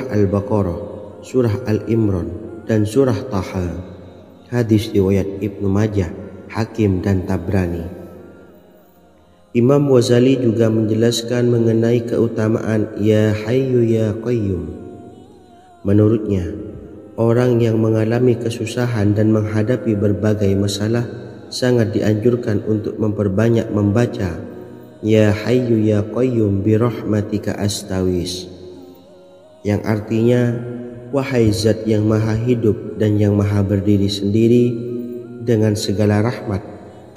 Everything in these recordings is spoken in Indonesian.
Al-Baqarah, surah Al-Imran, dan surah Taha. Hadis riwayat Ibnu Majah, Hakim, dan Tabrani. Imam Ghazali juga menjelaskan mengenai keutamaan Ya Hayyu Ya Qayyum. Menurutnya, orang yang mengalami kesusahan dan menghadapi berbagai masalah sangat dianjurkan untuk memperbanyak membaca Ya Hayyu Ya Qayyum bi rahmatika astawis, yang artinya, wahai zat yang maha hidup dan yang maha berdiri sendiri, dengan segala rahmat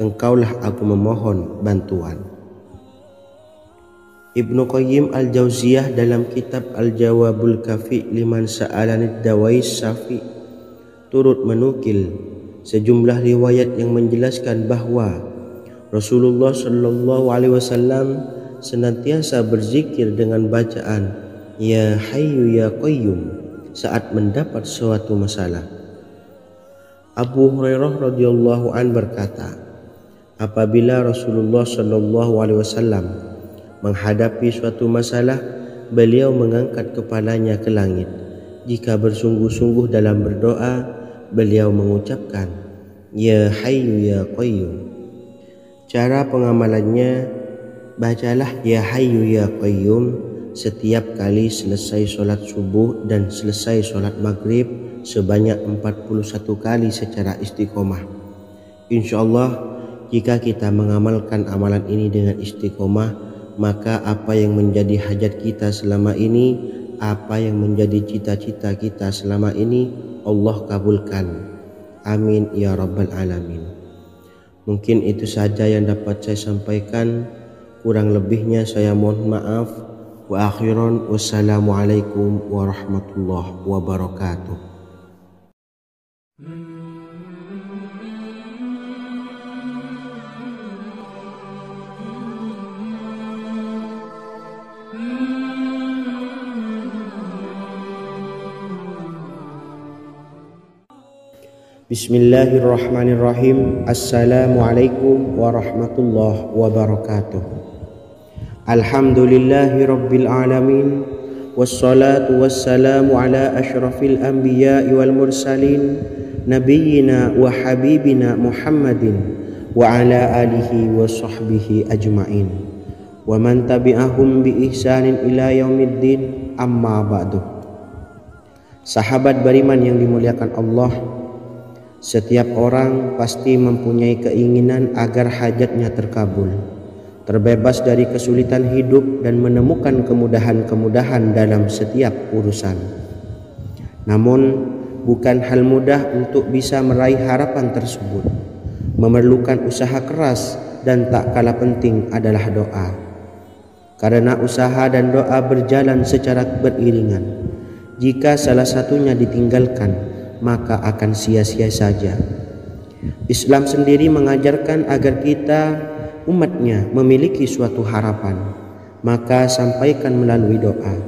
engkaulah aku memohon bantuan. Ibnu Qayyim Al-Jauziyah dalam kitab Al-Jawabul Kafi liman sa'alanid dawais syafi turut menukil sejumlah riwayat yang menjelaskan bahwa Rasulullah Shallallahu Alaihi Wasallam senantiasa berzikir dengan bacaan Ya Hayyu Ya Qayyum saat mendapat suatu masalah. Abu Hurairah radhiyallahu an berkata, apabila Rasulullah Shallallahu Alaihi Wasallam menghadapi suatu masalah, beliau mengangkat kepalanya ke langit. Jika bersungguh-sungguh dalam berdoa, beliau mengucapkan Ya Hayyu Ya Qayyum. Cara pengamalannya, bacalah Ya Hayyu Ya Qayyum setiap kali selesai sholat subuh dan selesai sholat maghrib sebanyak 41 kali secara istiqomah. Insyaallah, jika kita mengamalkan amalan ini dengan istiqomah, maka apa yang menjadi hajat kita selama ini, apa yang menjadi cita-cita kita selama ini, Allah kabulkan. Amin ya rabbal alamin. Mungkin itu saja yang dapat saya sampaikan. Kurang lebihnya saya mohon maaf. Wa akhiran, wassalamualaikum warahmatullahi wabarakatuh. Bismillahirrahmanirrahim. Assalamualaikum warahmatullahi wabarakatuh. Alhamdulillahi rabbil alamin, wassalatu wassalamu ala ashrafil anbiya'i wal mursalin, nabiyyina wa habibina Muhammadin wa ala alihi wa sahbihi ajma'in, wa man tabi'ahum bi ihsanin ila yaumiddin, amma ba'du. Sahabat beriman yang dimuliakan Allah, setiap orang pasti mempunyai keinginan agar hajatnya terkabul, terbebas dari kesulitan hidup dan menemukan kemudahan-kemudahan dalam setiap urusan. Namun, bukan hal mudah untuk bisa meraih harapan tersebut. Memerlukan usaha keras dan tak kalah penting adalah doa. Karena usaha dan doa berjalan secara beriringan. Jika salah satunya ditinggalkan, maka akan sia-sia saja. Islam sendiri mengajarkan agar kita umatnya memiliki suatu harapan, maka sampaikan melalui doa.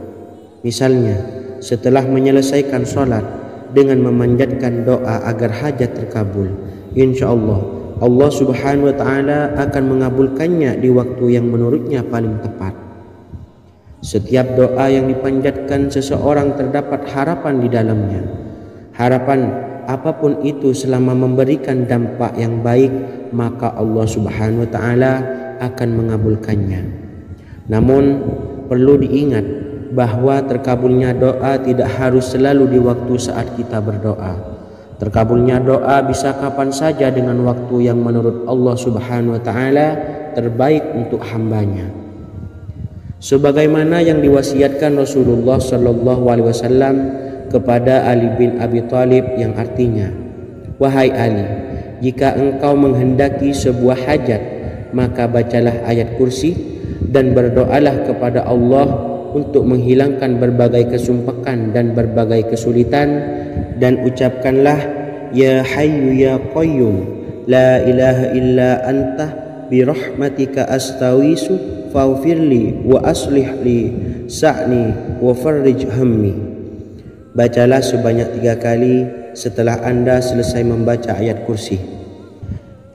Misalnya, setelah menyelesaikan sholat dengan memanjatkan doa agar hajat terkabul, insyaallah Allah Subhanahu wa Ta'ala akan mengabulkannya di waktu yang menurutnya paling tepat. Setiap doa yang dipanjatkan seseorang terdapat harapan di dalamnya. Harapan apapun itu selama memberikan dampak yang baik, maka Allah Subhanahu wa Ta'ala akan mengabulkannya. Namun perlu diingat bahwa terkabulnya doa tidak harus selalu di waktu saat kita berdoa. Terkabulnya doa bisa kapan saja dengan waktu yang menurut Allah Subhanahu wa Ta'ala terbaik untuk hambanya. Sebagaimana yang diwasiatkan Rasulullah Shallallahu Alaihi Wasallam kepada Ali bin Abi Thalib, yang artinya, wahai Ali, jika engkau menghendaki sebuah hajat, maka bacalah ayat kursi dan berdoalah kepada Allah untuk menghilangkan berbagai kesumpakan dan berbagai kesulitan, dan ucapkanlah Ya Hayyu Ya Qayyum, la ilaha illa anta bi rahmatika astawisu faghfirli wa aslih li sa'ni wa farrij hammi. Bacalah sebanyak 3 kali setelah Anda selesai membaca ayat kursi.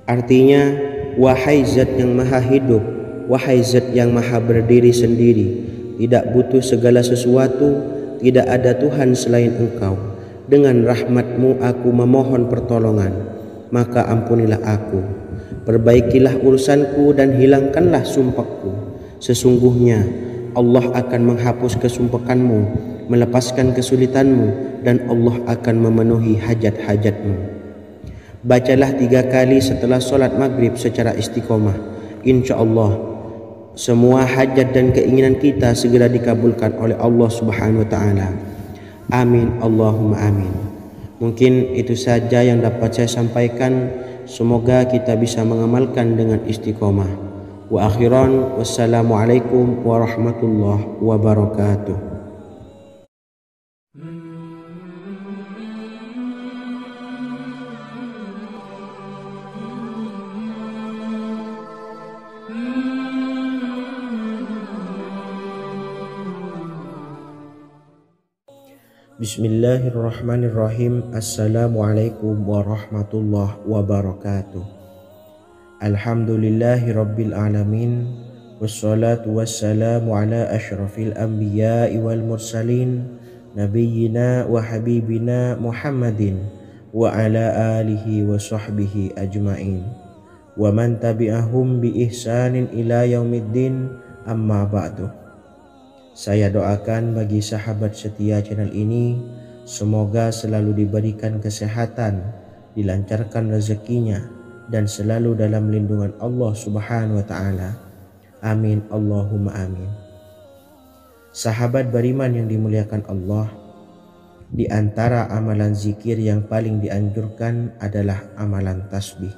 Artinya, wahai zat yang maha hidup, wahai zat yang maha berdiri sendiri, tidak butuh segala sesuatu, tidak ada Tuhan selain Engkau. Dengan rahmat-Mu aku memohon pertolongan, maka ampunilah aku. Perbaikilah urusanku dan hilangkanlah sumpahku. Sesungguhnya Allah akan menghapus kesumpahanmu, melepaskan kesulitanmu, dan Allah akan memenuhi hajat-hajatmu. Bacalah 3 kali setelah solat maghrib secara istiqomah. Insya Allah semua hajat dan keinginan kita segera dikabulkan oleh Allah Subhanahu wa taala. Amin Allahumma amin. Mungkin itu saja yang dapat saya sampaikan. Semoga kita bisa mengamalkan dengan istiqomah. Wa akhiran, wassalamualaikum warahmatullahi wabarakatuh. Bismillahirrahmanirrahim. Assalamualaikum warahmatullahi wabarakatuh. Alhamdulillahi rabbil alamin. Wassalatu wassalamu ala ashrafil anbiya'i wal mursalin, nabiyyina wa habibina Muhammadin wa ala alihi wa sahbihi ajma'in, wa man tabi'ahum bi ihsanin ila yaumiddin, amma ba'du. Saya doakan bagi sahabat setia channel ini, semoga selalu diberikan kesehatan, dilancarkan rezekinya, dan selalu dalam lindungan Allah Subhanahu wa taala. Amin Allahumma amin. Sahabat beriman yang dimuliakan Allah, di antara amalan zikir yang paling dianjurkan adalah amalan tasbih,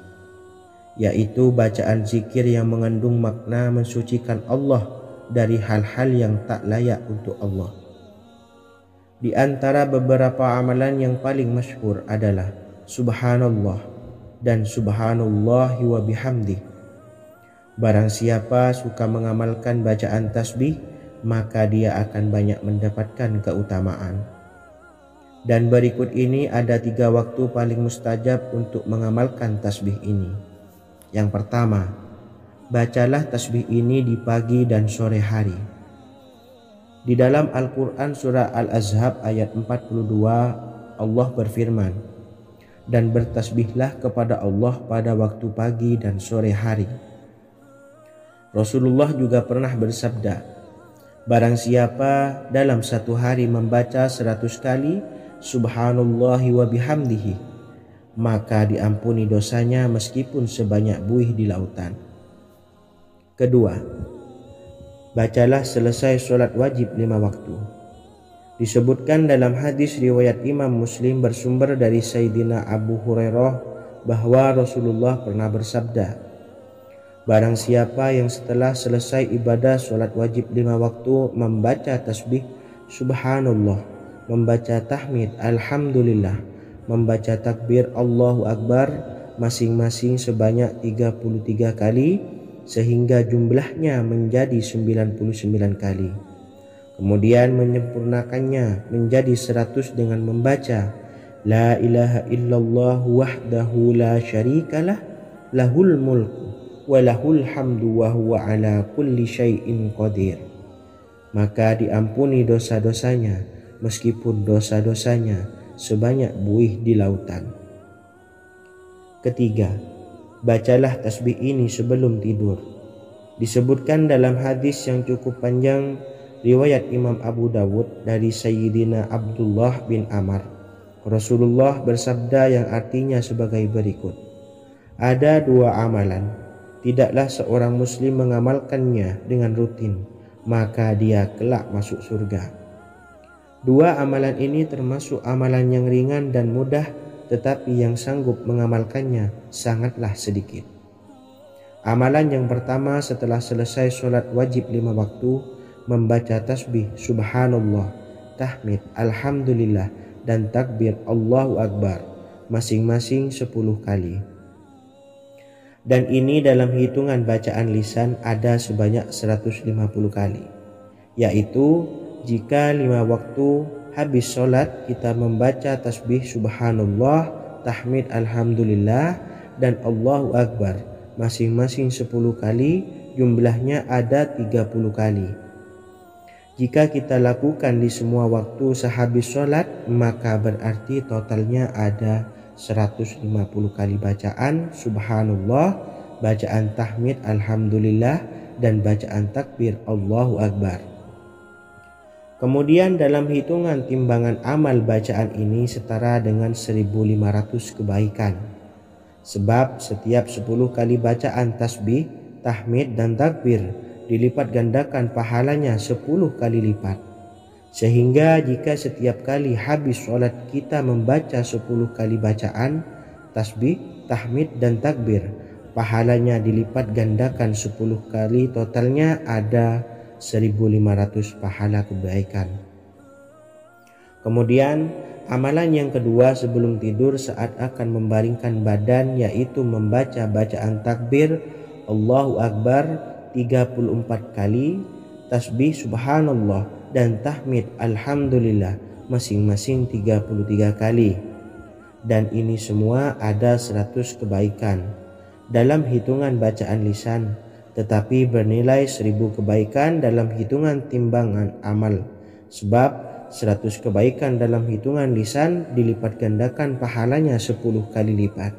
yaitu bacaan zikir yang mengandung makna mensucikan Allah dari hal-hal yang tak layak untuk Allah. Di antara beberapa amalan yang paling masyhur adalah Subhanallah dan Subhanallahi wa bihamdih. Barang siapa suka mengamalkan bacaan tasbih, maka dia akan banyak mendapatkan keutamaan. Dan berikut ini ada 3 waktu paling mustajab untuk mengamalkan tasbih ini. Yang pertama, bacalah tasbih ini di pagi dan sore hari. Di dalam Al-Quran surah Al-Ahzab ayat 42, Allah berfirman, dan bertasbihlah kepada Allah pada waktu pagi dan sore hari. Rasulullah juga pernah bersabda, barang siapa dalam satu hari membaca 100 kali Subhanallahi wa bihamdihi, maka diampuni dosanya meskipun sebanyak buih di lautan. Kedua, bacalah selesai sholat wajib 5 waktu. Disebutkan dalam hadis riwayat Imam Muslim bersumber dari Sayyidina Abu Hurairah bahwa Rasulullah pernah bersabda, barang siapa yang setelah selesai ibadah sholat wajib 5 waktu membaca tasbih Subhanallah, membaca tahmid Alhamdulillah, membaca takbir Allahu Akbar masing-masing sebanyak 33 kali, sehingga jumlahnya menjadi 99 kali. Kemudian menyempurnakannya menjadi 100 dengan membaca La ilaha illallah wahdahu la syarikalah lahul mulku wa lahul hamdu wa huwa ala kulli syai'in qadir. Maka diampuni dosa-dosanya meskipun dosa-dosanya sebanyak buih di lautan. Ketiga, bacalah tasbih ini sebelum tidur. Disebutkan dalam hadis yang cukup panjang riwayat Imam Abu Dawud dari Sayyidina Abdullah bin Amr, Rasulullah bersabda yang artinya sebagai berikut, ada 2 amalan, tidaklah seorang muslim mengamalkannya dengan rutin, maka dia kelak masuk surga. 2 amalan ini termasuk amalan yang ringan dan mudah, tetapi yang sanggup mengamalkannya sangatlah sedikit. Amalan yang pertama setelah selesai sholat wajib 5 waktu, membaca tasbih Subhanallah, tahmid Alhamdulillah, dan takbir Allahu Akbar masing-masing 10 kali. Dan ini dalam hitungan bacaan lisan ada sebanyak 150 kali, yaitu jika 5 waktu habis sholat kita membaca tasbih Subhanallah, tahmid Alhamdulillah, dan Allahu Akbar masing-masing 10 kali, jumlahnya ada 30 kali. Jika kita lakukan di semua waktu sehabis sholat, maka berarti totalnya ada 150 kali bacaan subhanallah, bacaan tahmid alhamdulillah, dan bacaan takbir Allahu Akbar. Kemudian dalam hitungan timbangan amal bacaan ini setara dengan 1500 kebaikan. Sebab setiap 10 kali bacaan tasbih, tahmid, dan takbir dilipat gandakan pahalanya 10 kali lipat. Sehingga jika setiap kali habis sholat kita membaca 10 kali bacaan tasbih, tahmid, dan takbir, pahalanya dilipat gandakan 10 kali, totalnya ada 1500 pahala kebaikan. Kemudian amalan yang kedua sebelum tidur saat akan membaringkan badan, yaitu membaca bacaan takbir Allahu Akbar 34 kali, tasbih subhanallah, dan tahmid alhamdulillah masing-masing 33 kali. Dan ini semua ada 100 kebaikan dalam hitungan bacaan lisan, tetapi bernilai 1000 kebaikan dalam hitungan timbangan amal. Sebab 100 kebaikan dalam hitungan lisan dilipat gandakan pahalanya 10 kali lipat.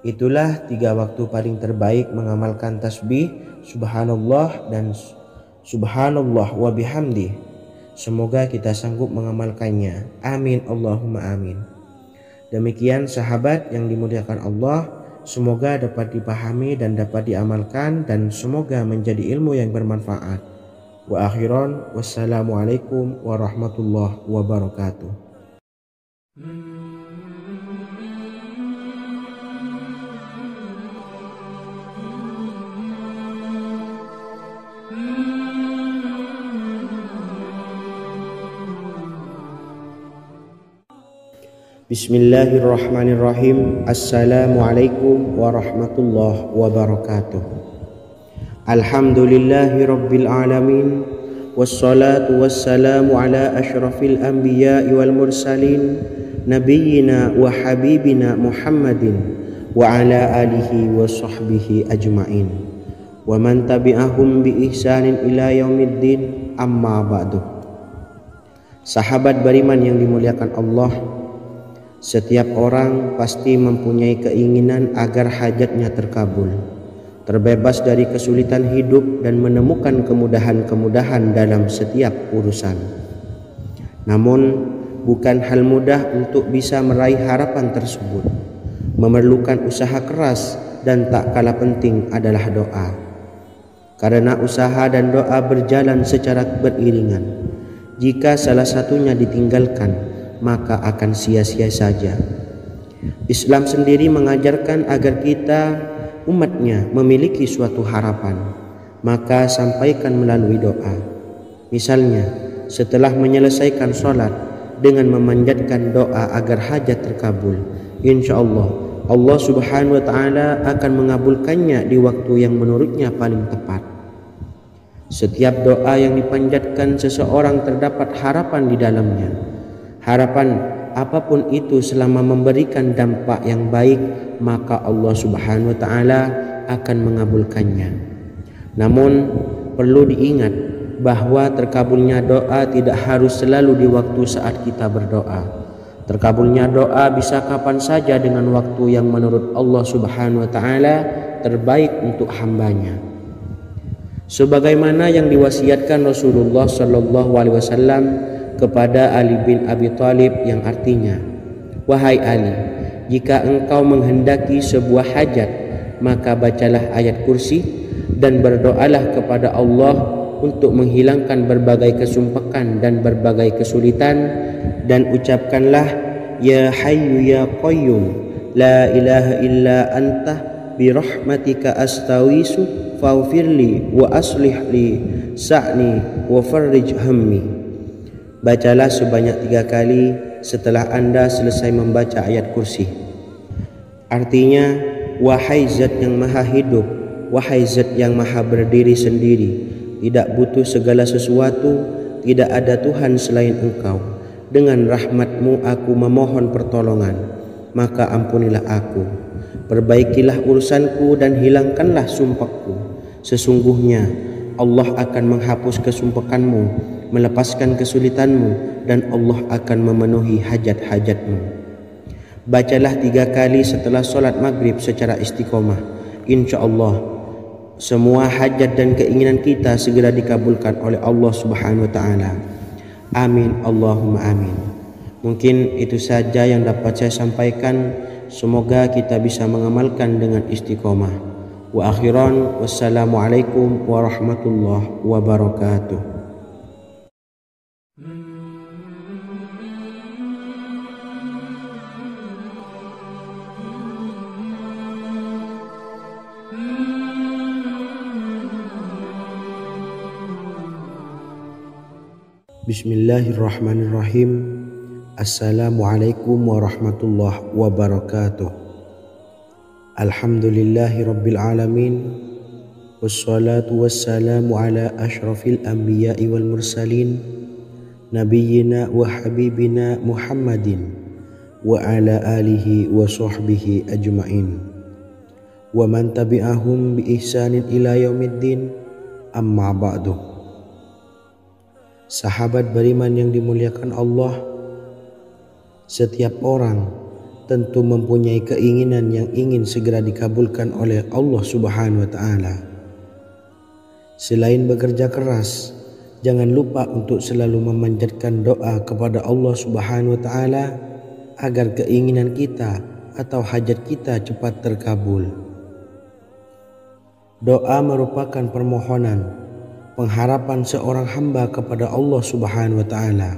Itulah 3 waktu paling terbaik mengamalkan tasbih subhanallah dan subhanallah wa bihamdih. Semoga kita sanggup mengamalkannya. Amin Allahumma amin. Demikian sahabat yang dimuliakan Allah, semoga dapat dipahami dan dapat diamalkan, dan semoga menjadi ilmu yang bermanfaat. Wa akhiran, wassalamualaikum warahmatullahi wabarakatuh. Bismillahirrahmanirrahim. Assalamualaikum warahmatullahi wabarakatuh. Alhamdulillahi rabbil alamin, wassalatu wassalamu ala ashrafil anbiya'i wal mursalin, nabiyyina wa habibina Muhammadin wa ala alihi wa sahbihi ajma'in, wa man tabi'ahum bi ihsanin ila yaumiddin, amma ba'du. Sahabat beriman yang dimuliakan Allah, setiap orang pasti mempunyai keinginan agar hajatnya terkabul, terbebas dari kesulitan hidup, dan menemukan kemudahan-kemudahan dalam setiap urusan. Namun, bukan hal mudah untuk bisa meraih harapan tersebut. Memerlukan usaha keras, dan tak kalah penting adalah doa. Karena usaha dan doa berjalan secara beriringan. Jika salah satunya ditinggalkan, maka akan sia-sia saja. Islam sendiri mengajarkan agar kita umatnya memiliki suatu harapan, maka sampaikan melalui doa. Misalnya, setelah menyelesaikan sholat dengan memanjatkan doa agar hajat terkabul, insya Allah subhanahu wa ta'ala akan mengabulkannya di waktu yang menurutnya paling tepat. Setiap doa yang dipanjatkan seseorang terdapat harapan di dalamnya. Harapan apapun itu selama memberikan dampak yang baik, maka Allah subhanahu wa ta'ala akan mengabulkannya. Namun perlu diingat bahwa terkabulnya doa tidak harus selalu di waktu saat kita berdoa. Terkabulnya doa bisa kapan saja dengan waktu yang menurut Allah subhanahu wa ta'ala terbaik untuk hambanya. Sebagaimana yang diwasiatkan Rasulullah sallallahu alaihi wasallam kepada Ali bin Abi Thalib, yang artinya, wahai Ali, jika engkau menghendaki sebuah hajat, maka bacalah ayat kursi dan berdoalah kepada Allah untuk menghilangkan berbagai kesumpakan dan berbagai kesulitan, dan ucapkanlah, ya hayyu ya qayyum la ilaha illa anta birahmatika astawisu faghfirli wa aslih li sa'ni wa farrij hammi. Bacalah sebanyak 3 kali setelah Anda selesai membaca ayat kursi. Artinya, wahai zat yang maha hidup, wahai zat yang maha berdiri sendiri, tidak butuh segala sesuatu, tidak ada Tuhan selain Engkau. Dengan rahmat-Mu aku memohon pertolongan, maka ampunilah aku. Perbaikilah urusanku dan hilangkanlah sumpahku. Sesungguhnya Allah akan menghapus kesumpakanmu, melepaskan kesulitanmu, dan Allah akan memenuhi hajat-hajatmu. Bacalah 3 kali setelah solat maghrib secara istiqomah. Insya Allah semua hajat dan keinginan kita segera dikabulkan oleh Allah Subhanahu wa Ta'ala. Amin Allahumma amin. Mungkin itu saja yang dapat saya sampaikan. Semoga kita bisa mengamalkan dengan istiqomah. Wa akhiran, wassalamualaikum warahmatullahi wabarakatuh. Bismillahirrahmanirrahim. Assalamualaikum warahmatullahi wabarakatuh. Alhamdulillahi rabbil alamin. Wassalatu wassalamu ala ashrafil anbiya'i wal mursalin, nabiyyina wa habibina Muhammadin wa ala alihi wa sahbihi ajma'in wa man tabi'ahum bi ihsanin ila yaumiddin. Amma ba'du. Sahabat beriman yang dimuliakan Allah, setiap orang tentu mempunyai keinginan yang ingin segera dikabulkan oleh Allah Subhanahu wa Ta'ala. Selain bekerja keras, jangan lupa untuk selalu memanjatkan doa kepada Allah Subhanahu wa Ta'ala agar keinginan kita atau hajat kita cepat terkabul. Doa merupakan permohonan, pengharapan seorang hamba kepada Allah Subhanahu wa Ta'ala.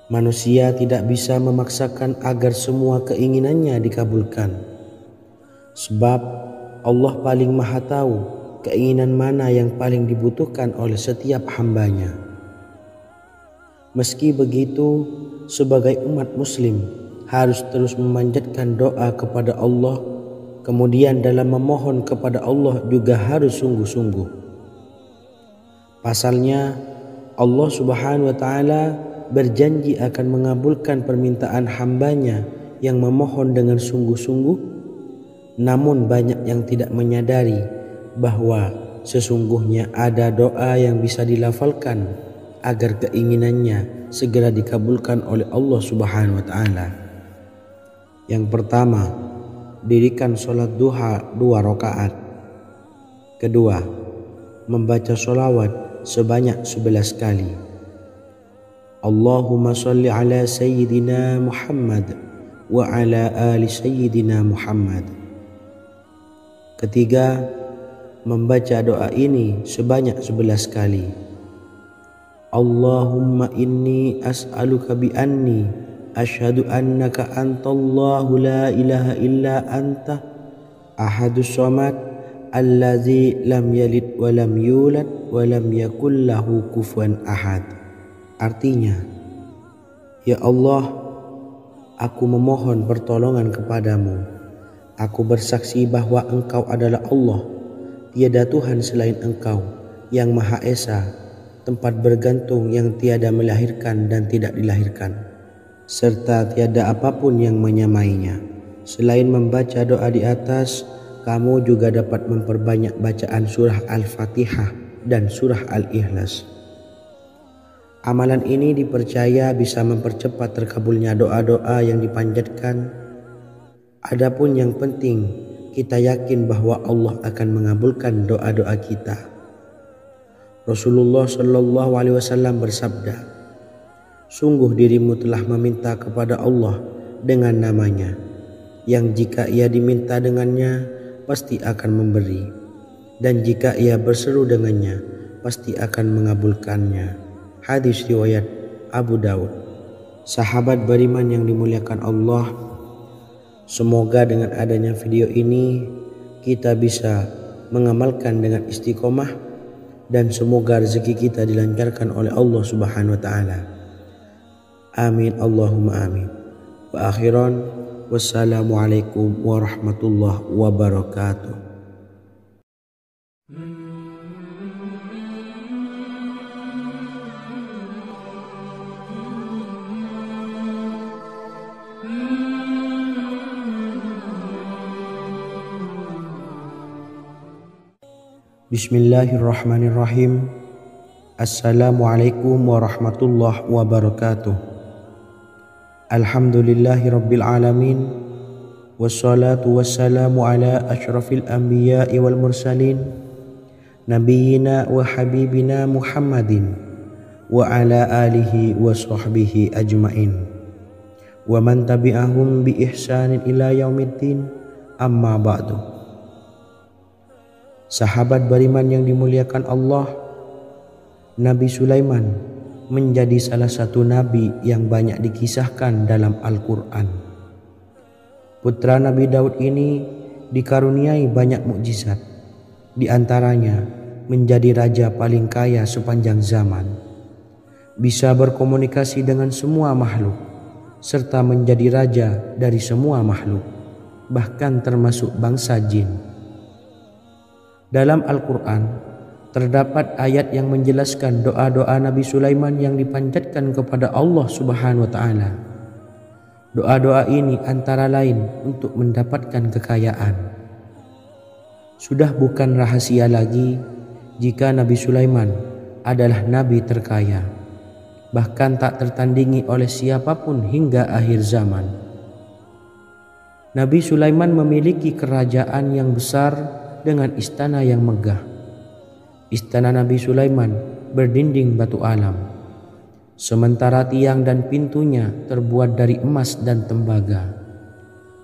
Manusia tidak bisa memaksakan agar semua keinginannya dikabulkan, sebab Allah paling maha tahu keinginan mana yang paling dibutuhkan oleh setiap hambanya. Meski begitu, sebagai umat muslim harus terus memanjatkan doa kepada Allah, kemudian dalam memohon kepada Allah juga harus sungguh-sungguh. Pasalnya Allah Subhanahu wa Ta'ala berjanji akan mengabulkan permintaan hambanya yang memohon dengan sungguh-sungguh. Namun banyak yang tidak menyadari bahwa sesungguhnya ada doa yang bisa dilafalkan agar keinginannya segera dikabulkan oleh Allah Subhanahu wa Ta'ala. Yang pertama, dirikan sholat duha 2 rakaat. Kedua, membaca sholawat sebanyak 11 kali. Allahumma salli ala Sayyidina Muhammad wa ala ali Sayyidina Muhammad. Ketiga, membaca doa ini sebanyak 11 kali. Allahumma inni as'aluka bi anni asyhadu annaka antallahu la ilaha illa anta ahadus samad allazi lam yalid wa lam yulad wa lam yakul lahu kufuwan ahad. Artinya, ya Allah, aku memohon pertolongan kepadamu. Aku bersaksi bahwa Engkau adalah Allah, tiada Tuhan selain Engkau, yang Maha Esa, tempat bergantung yang tiada melahirkan dan tidak dilahirkan, serta tiada apapun yang menyamainya. Selain membaca doa di atas, kamu juga dapat memperbanyak bacaan surah Al-Fatihah dan surah Al-Ikhlas. Amalan ini dipercaya bisa mempercepat terkabulnya doa-doa yang dipanjatkan. Adapun yang penting, kita yakin bahwa Allah akan mengabulkan doa-doa kita. Rasulullah Shallallahu Alaihi Wasallam bersabda, sungguh dirimu telah meminta kepada Allah dengan namanya, yang jika ia diminta dengannya, pasti akan memberi, dan jika ia berseru dengannya, pasti akan mengabulkannya. Hadis riwayat Abu Daud. Sahabat beriman yang dimuliakan Allah, semoga dengan adanya video ini kita bisa mengamalkan dengan istiqomah, dan semoga rezeki kita dilancarkan oleh Allah Subhanahu wa Ta'ala. Amin Allahumma amin. Wa akhiran, wassalamualaikum warahmatullahi wabarakatuh. Bismillahirrahmanirrahim. Assalamualaikum warahmatullahi wabarakatuh. Alhamdulillahirabbil alamin. Wassalatu wassalamu ala asyrafil anbiya'i wal mursalin nabiyyina wa habibina Muhammadin wa ala alihi wa sahbihi ajmain wa man tabi'ahum bi ihsanin ila yaumiddin, amma ba'du. Sahabat beriman yang dimuliakan Allah, Nabi Sulaiman menjadi salah satu nabi yang banyak dikisahkan dalam Al-Quran. Putra Nabi Daud ini dikaruniai banyak mukjizat, di antaranya menjadi raja paling kaya sepanjang zaman, bisa berkomunikasi dengan semua makhluk, serta menjadi raja dari semua makhluk, bahkan termasuk bangsa jin. Dalam Al-Quran terdapat ayat yang menjelaskan doa-doa Nabi Sulaiman yang dipanjatkan kepada Allah Subhanahu wa Ta'ala. Doa-doa ini antara lain untuk mendapatkan kekayaan. Sudah bukan rahasia lagi jika Nabi Sulaiman adalah nabi terkaya, bahkan tak tertandingi oleh siapapun hingga akhir zaman. Nabi Sulaiman memiliki kerajaan yang besar dengan istana yang megah. Istana Nabi Sulaiman berdinding batu alam, sementara tiang dan pintunya terbuat dari emas dan tembaga.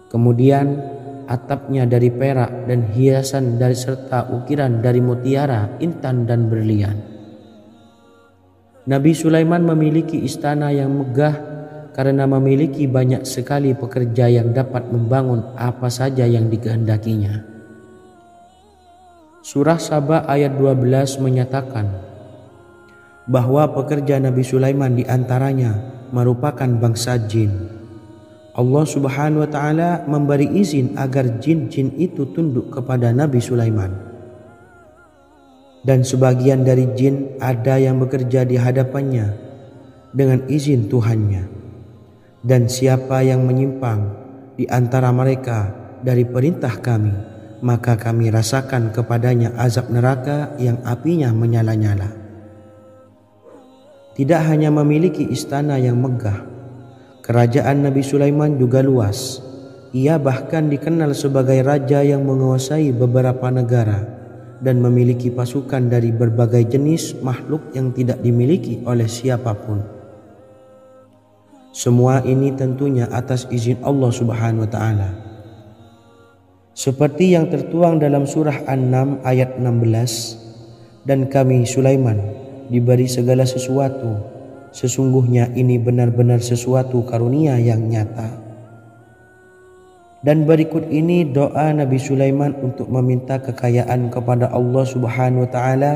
Kemudian atapnya dari perak dan hiasan dari serta ukiran dari mutiara, intan dan berlian. Nabi Sulaiman memiliki istana yang megah karena memiliki banyak sekali pekerja yang dapat membangun apa saja yang dikehendakinya. Surah Saba ayat 12 menyatakan bahwa pekerja Nabi Sulaiman diantaranya merupakan bangsa jin. Allah Subhanahu wa Ta'ala memberi izin agar jin-jin itu tunduk kepada Nabi Sulaiman. Dan sebagian dari jin ada yang bekerja di hadapannya dengan izin Tuhannya. Dan siapa yang menyimpang di antara mereka dari perintah kami, maka kami rasakan kepadanya azab neraka yang apinya menyala-nyala. Tidak hanya memiliki istana yang megah, kerajaan Nabi Sulaiman juga luas. Ia bahkan dikenal sebagai raja yang menguasai beberapa negara dan memiliki pasukan dari berbagai jenis makhluk yang tidak dimiliki oleh siapapun. Semua ini tentunya atas izin Allah Subhanahu wa Ta'ala. Seperti yang tertuang dalam surah An-Naml ayat 16, dan kami Sulaiman diberi segala sesuatu, sesungguhnya ini benar-benar sesuatu karunia yang nyata. Dan berikut ini doa Nabi Sulaiman untuk meminta kekayaan kepada Allah Subhanahu wa Ta'ala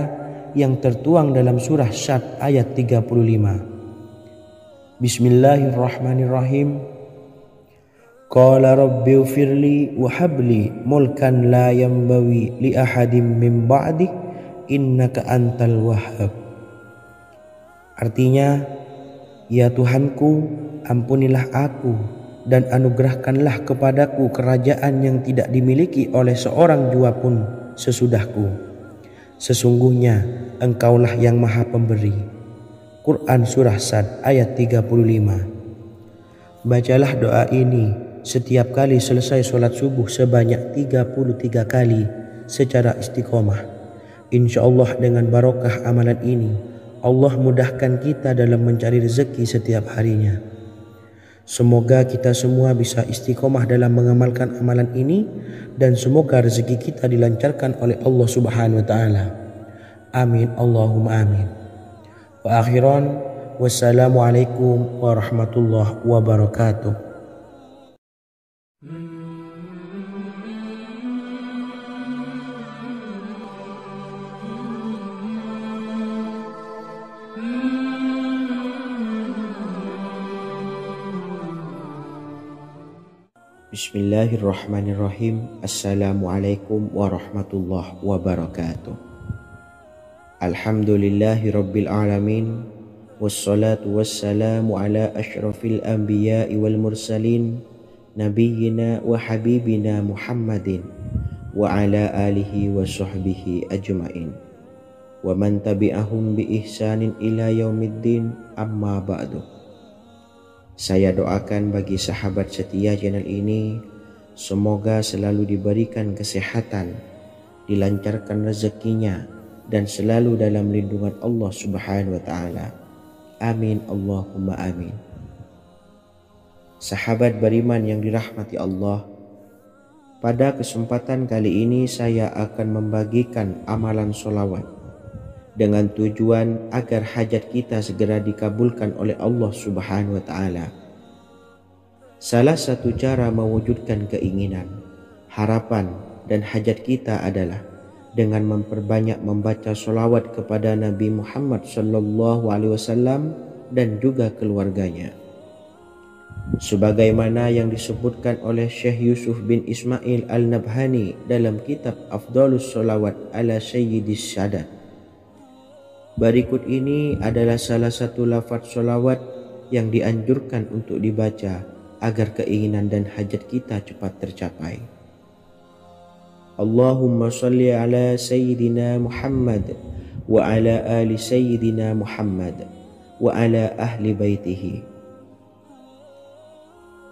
yang tertuang dalam surah Syad ayat 35. Bismillahirrahmanirrahim. Qala rabbi ufirli wa habli mulkan la yanbawi li ahadim min ba'di innaka antal wahhab. Artinya, ya Tuhanku, ampunilah aku dan anugerahkanlah kepadaku kerajaan yang tidak dimiliki oleh seorang jua pun sesudahku. Sesungguhnya Engkaulah yang Maha Pemberi. Quran Surah Sad ayat 35. Bacalah doa ini setiap kali selesai sholat subuh sebanyak 33 kali secara istiqomah. InsyaAllah dengan barokah amalan ini, Allah mudahkan kita dalam mencari rezeki setiap harinya. Semoga kita semua bisa istiqomah dalam mengamalkan amalan ini, dan semoga rezeki kita dilancarkan oleh Allah Subhanahu wa Ta'ala. Amin Allahumma amin. Wa akhiran, wassalamualaikum warahmatullahi wabarakatuh. Bismillahirrahmanirrahim. Assalamualaikum warahmatullahi wabarakatuh. Alhamdulillahi rabbil alamin. Wassalatu wassalamu ala asyrafil anbiya'i wal mursalin nabiyyina wa habibina Muhammadin wa ala alihi wa sahbihi ajma'in wa man tabi'ahum bi ihsanin ila yaumiddin, amma ba'du. Saya doakan bagi sahabat setia channel ini, semoga selalu diberikan kesehatan, dilancarkan rezekinya, dan selalu dalam lindungan Allah Subhanahu wa Ta'ala. Amin Allahumma amin. Sahabat beriman yang dirahmati Allah, pada kesempatan kali ini saya akan membagikan amalan sholawat dengan tujuan agar hajat kita segera dikabulkan oleh Allah Subhanahu wa Ta'ala. Salah satu cara mewujudkan keinginan, harapan, dan hajat kita adalah dengan memperbanyak membaca sholawat kepada Nabi Muhammad SAW dan juga keluarganya. Sebagaimana yang disebutkan oleh Syekh Yusuf bin Ismail Al-Nabhani dalam kitab Afdalus Sholawat ala Sayyidis Sadat. Berikut ini adalah salah satu lafaz sholawat yang dianjurkan untuk dibaca agar keinginan dan hajat kita cepat tercapai. Allahumma salli ala Sayyidina Muhammad wa ala ali Sayyidina Muhammad wa ala ahli baitihi.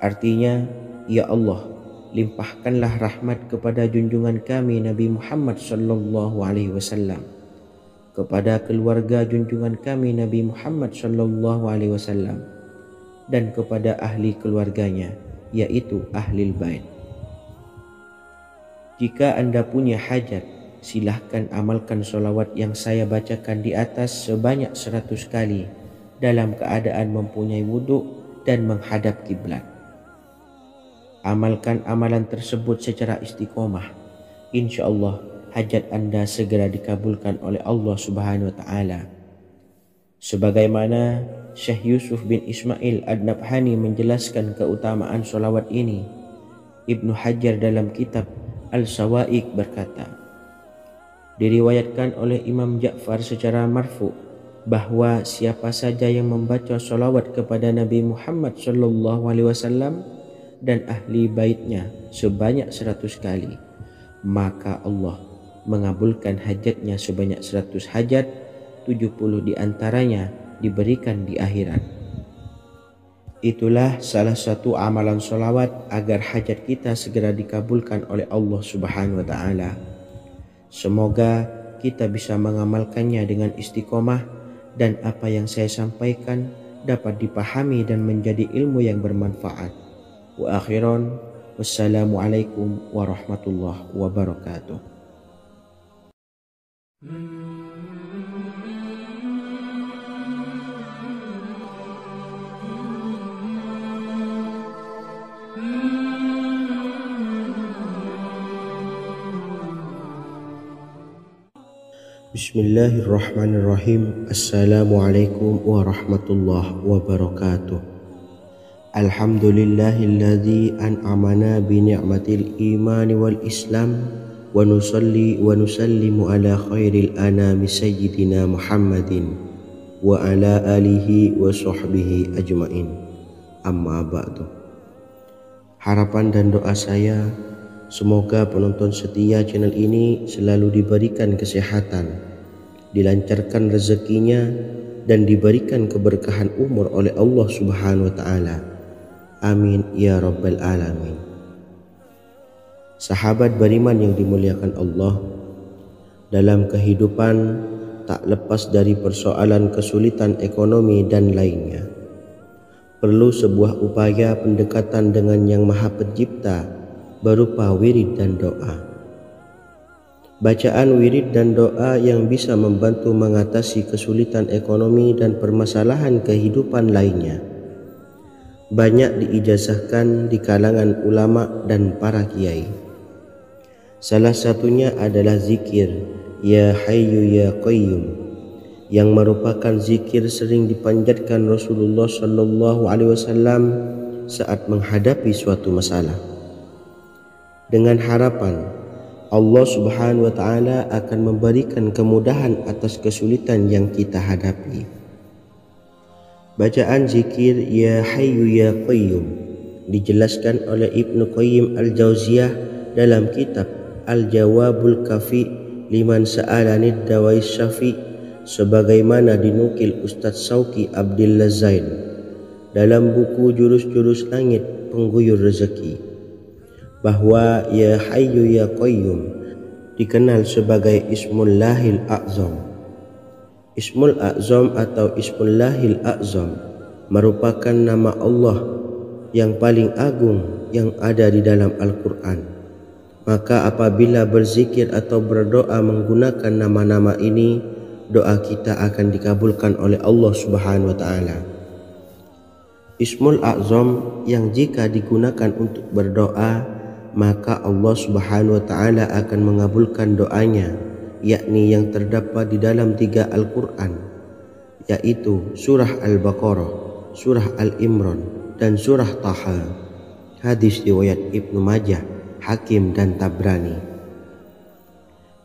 Artinya, ya Allah, limpahkanlah rahmat kepada junjungan kami Nabi Muhammad sallallahu alaihi wasallam, kepada keluarga junjungan kami Nabi Muhammad sallallahu alaihi wasallam, dan kepada ahli keluarganya, yaitu ahlil bait. Jika Anda punya hajat, silahkan amalkan sholawat yang saya bacakan di atas sebanyak 100 kali dalam keadaan mempunyai wudhu dan menghadap kiblat. Amalkan amalan tersebut secara istiqomah. Insya Allah hajat Anda segera dikabulkan oleh Allah Subhanahu wa Ta'ala. Sebagaimana Syekh Yusuf bin Ismail Ad-Nabhani menjelaskan keutamaan sholawat ini, Ibnu Hajar dalam kitab Al-Sawa'iq berkata, diriwayatkan oleh Imam Ja'far secara marfu bahwa siapa saja yang membaca sholawat kepada Nabi Muhammad SAW dan ahli baitnya sebanyak 100 kali, maka Allah mengabulkan hajatnya sebanyak 100 hajat, 70 diantaranya diberikan di akhirat. Itulah salah satu amalan sholawat agar hajat kita segera dikabulkan oleh Allah Subhanahu wa Ta'ala. Semoga kita bisa mengamalkannya dengan istiqomah dan apa yang saya sampaikan dapat dipahami dan menjadi ilmu yang bermanfaat. Wa akhiran, wassalamualaikum warahmatullahi wabarakatuh. Bismillahirrahmanirrahim. Assalamualaikum warahmatullahi wabarakatuh. Alhamdulillahilladzi an'amana bi ni'matil imani wal islam wa nusalli wa nusallimu ala khairil anami sayyidina Muhammadin wa ala alihi wa sahbihi ajma'in, amma ba'du. Harapan dan doa saya, semoga penonton setia channel ini selalu diberikan kesehatan, dilancarkan rezekinya, dan diberikan keberkahan umur oleh Allah Subhanahu wa Ta'ala. Amin ya rabbal alamin. Sahabat beriman yang dimuliakan Allah, dalam kehidupan tak lepas dari persoalan kesulitan ekonomi dan lainnya. Perlu sebuah upaya pendekatan dengan Yang Maha Pencipta berupa wirid dan doa. Bacaan wirid dan doa yang bisa membantu mengatasi kesulitan ekonomi dan permasalahan kehidupan lainnya banyak diijazahkan di kalangan ulama dan para kiai. Salah satunya adalah zikir Ya Hayyu Ya Qayyum, yang merupakan zikir sering dipanjatkan Rasulullah SAW saat menghadapi suatu masalah, dengan harapan Allah Subhanahu wa Ta'ala akan memberikan kemudahan atas kesulitan yang kita hadapi. Bacaan zikir Ya Hayyu Ya Qayyum dijelaskan oleh Ibnu Qayyim Al-Jauziyah dalam kitab Al-Jawabul Kafi liman sa'alanid dawais syafi, sebagaimana dinukil Ustadz Sauki Abdillah Zain dalam buku Jurus-Jurus Langit Pengguyur Rezeki, bahwa Ya Hayyu Ya Qayyum dikenal sebagai Ismullahil A'zam. Ismul A'zam atau Ismullahil A'zam merupakan nama Allah yang paling agung yang ada di dalam Al-Quran. Maka apabila berzikir atau berdoa menggunakan nama-nama ini, doa kita akan dikabulkan oleh Allah Subhanahu wa Ta'ala. Ismul A'zam yang jika digunakan untuk berdoa, maka Allah Subhanahu wa Ta'ala akan mengabulkan doanya, yakni yang terdapat di dalam 3 Al-Quran, yaitu surah Al-Baqarah, surah Al-Imran, dan surah Taha. Hadis riwayat Ibnu Majah, Hakim, dan Tabrani.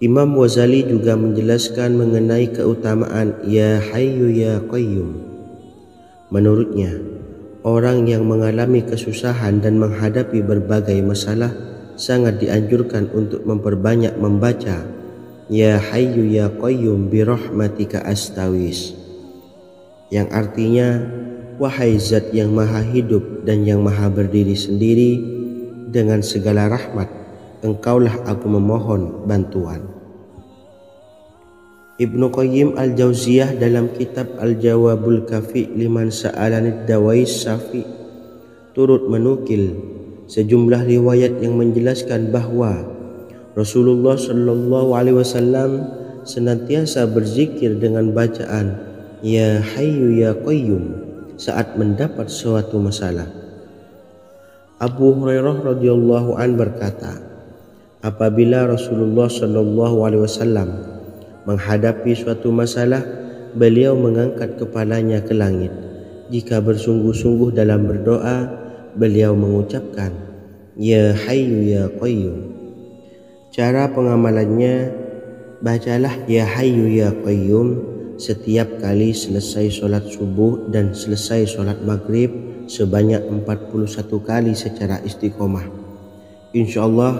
Imam Ghazali juga menjelaskan mengenai keutamaan Ya Hayyu Ya Qayyum. Menurutnya, orang yang mengalami kesusahan dan menghadapi berbagai masalah sangat dianjurkan untuk memperbanyak membaca Ya Hayyu Ya Qayyum bi rahmatika astawis, yang artinya, wahai zat yang maha hidup dan yang maha berdiri sendiri, dengan segala rahmat engkaulah aku memohon bantuan. Ibnu Qayyim Al-Jauziyah dalam kitab Al-Jawabul Kafi liman sa'alanid dawais syafi turut menukil sejumlah riwayat yang menjelaskan bahwa Rasulullah Shallallahu Alaihi Wasallam senantiasa berzikir dengan bacaan Ya Hayyu Ya Qayyum saat mendapat suatu masalah. Abu Hurairah radhiyallahu an berkata, apabila Rasulullah Shallallahu Alaihi Wasallam menghadapi suatu masalah, beliau mengangkat kepalanya ke langit. Jika bersungguh-sungguh dalam berdoa, beliau mengucapkan Ya Hayyu Ya Qayyum. Cara pengamalannya, bacalah Ya Hayyu Ya Qayyum setiap kali selesai sholat subuh dan selesai sholat maghrib sebanyak 41 kali secara istiqomah. Insyaallah,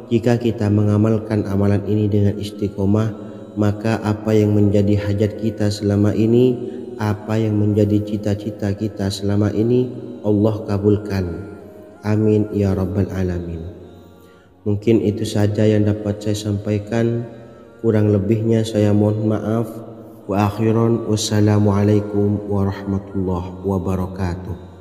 jika kita mengamalkan amalan ini dengan istiqomah, maka apa yang menjadi hajat kita selama ini, apa yang menjadi cita-cita kita selama ini, Allah kabulkan. Amin ya rabbal alamin. Mungkin itu saja yang dapat saya sampaikan. Kurang lebihnya saya mohon maaf. Wa akhiran, wassalamualaikum warahmatullahi wabarakatuh.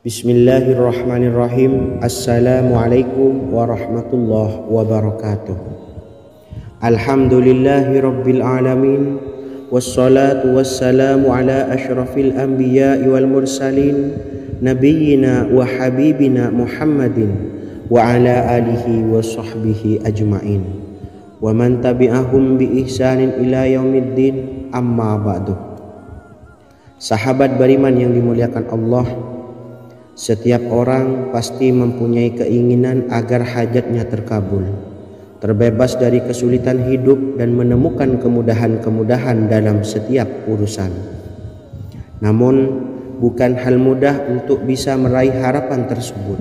Bismillahirrahmanirrahim. Assalamualaikum warahmatullahi wabarakatuh. Alhamdulillahi rabbil alamin, wassalatu wassalamu ala asyrafil anbiya'i wal mursalin, nabiyyina wa habibina Muhammadin wa ala alihi wa sahbihi ajma'in, wa man tabi'ahum bi ihsanin ila yaumiddin, amma ba'du. Sahabat beriman yang dimuliakan Allah, setiap orang pasti mempunyai keinginan agar hajatnya terkabul, terbebas dari kesulitan hidup dan menemukan kemudahan-kemudahan dalam setiap urusan. Namun, bukan hal mudah untuk bisa meraih harapan tersebut.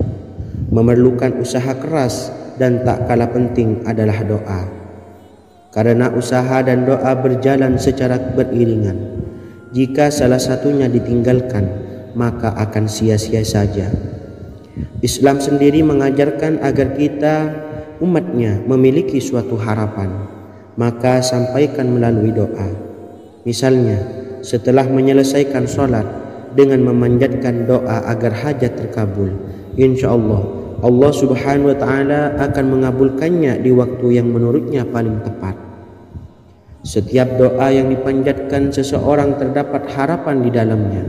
Memerlukan usaha keras dan tak kalah penting adalah doa. Karena usaha dan doa berjalan secara beriringan. Jika salah satunya ditinggalkan, maka akan sia-sia saja. Islam sendiri mengajarkan agar kita umatnya memiliki suatu harapan, maka sampaikan melalui doa. Misalnya, setelah menyelesaikan sholat dengan memanjatkan doa agar hajat terkabul, insyaallah Allah Subhanahu wa Ta'ala akan mengabulkannya di waktu yang menurutnya paling tepat. Setiap doa yang dipanjatkan seseorang terdapat harapan di dalamnya.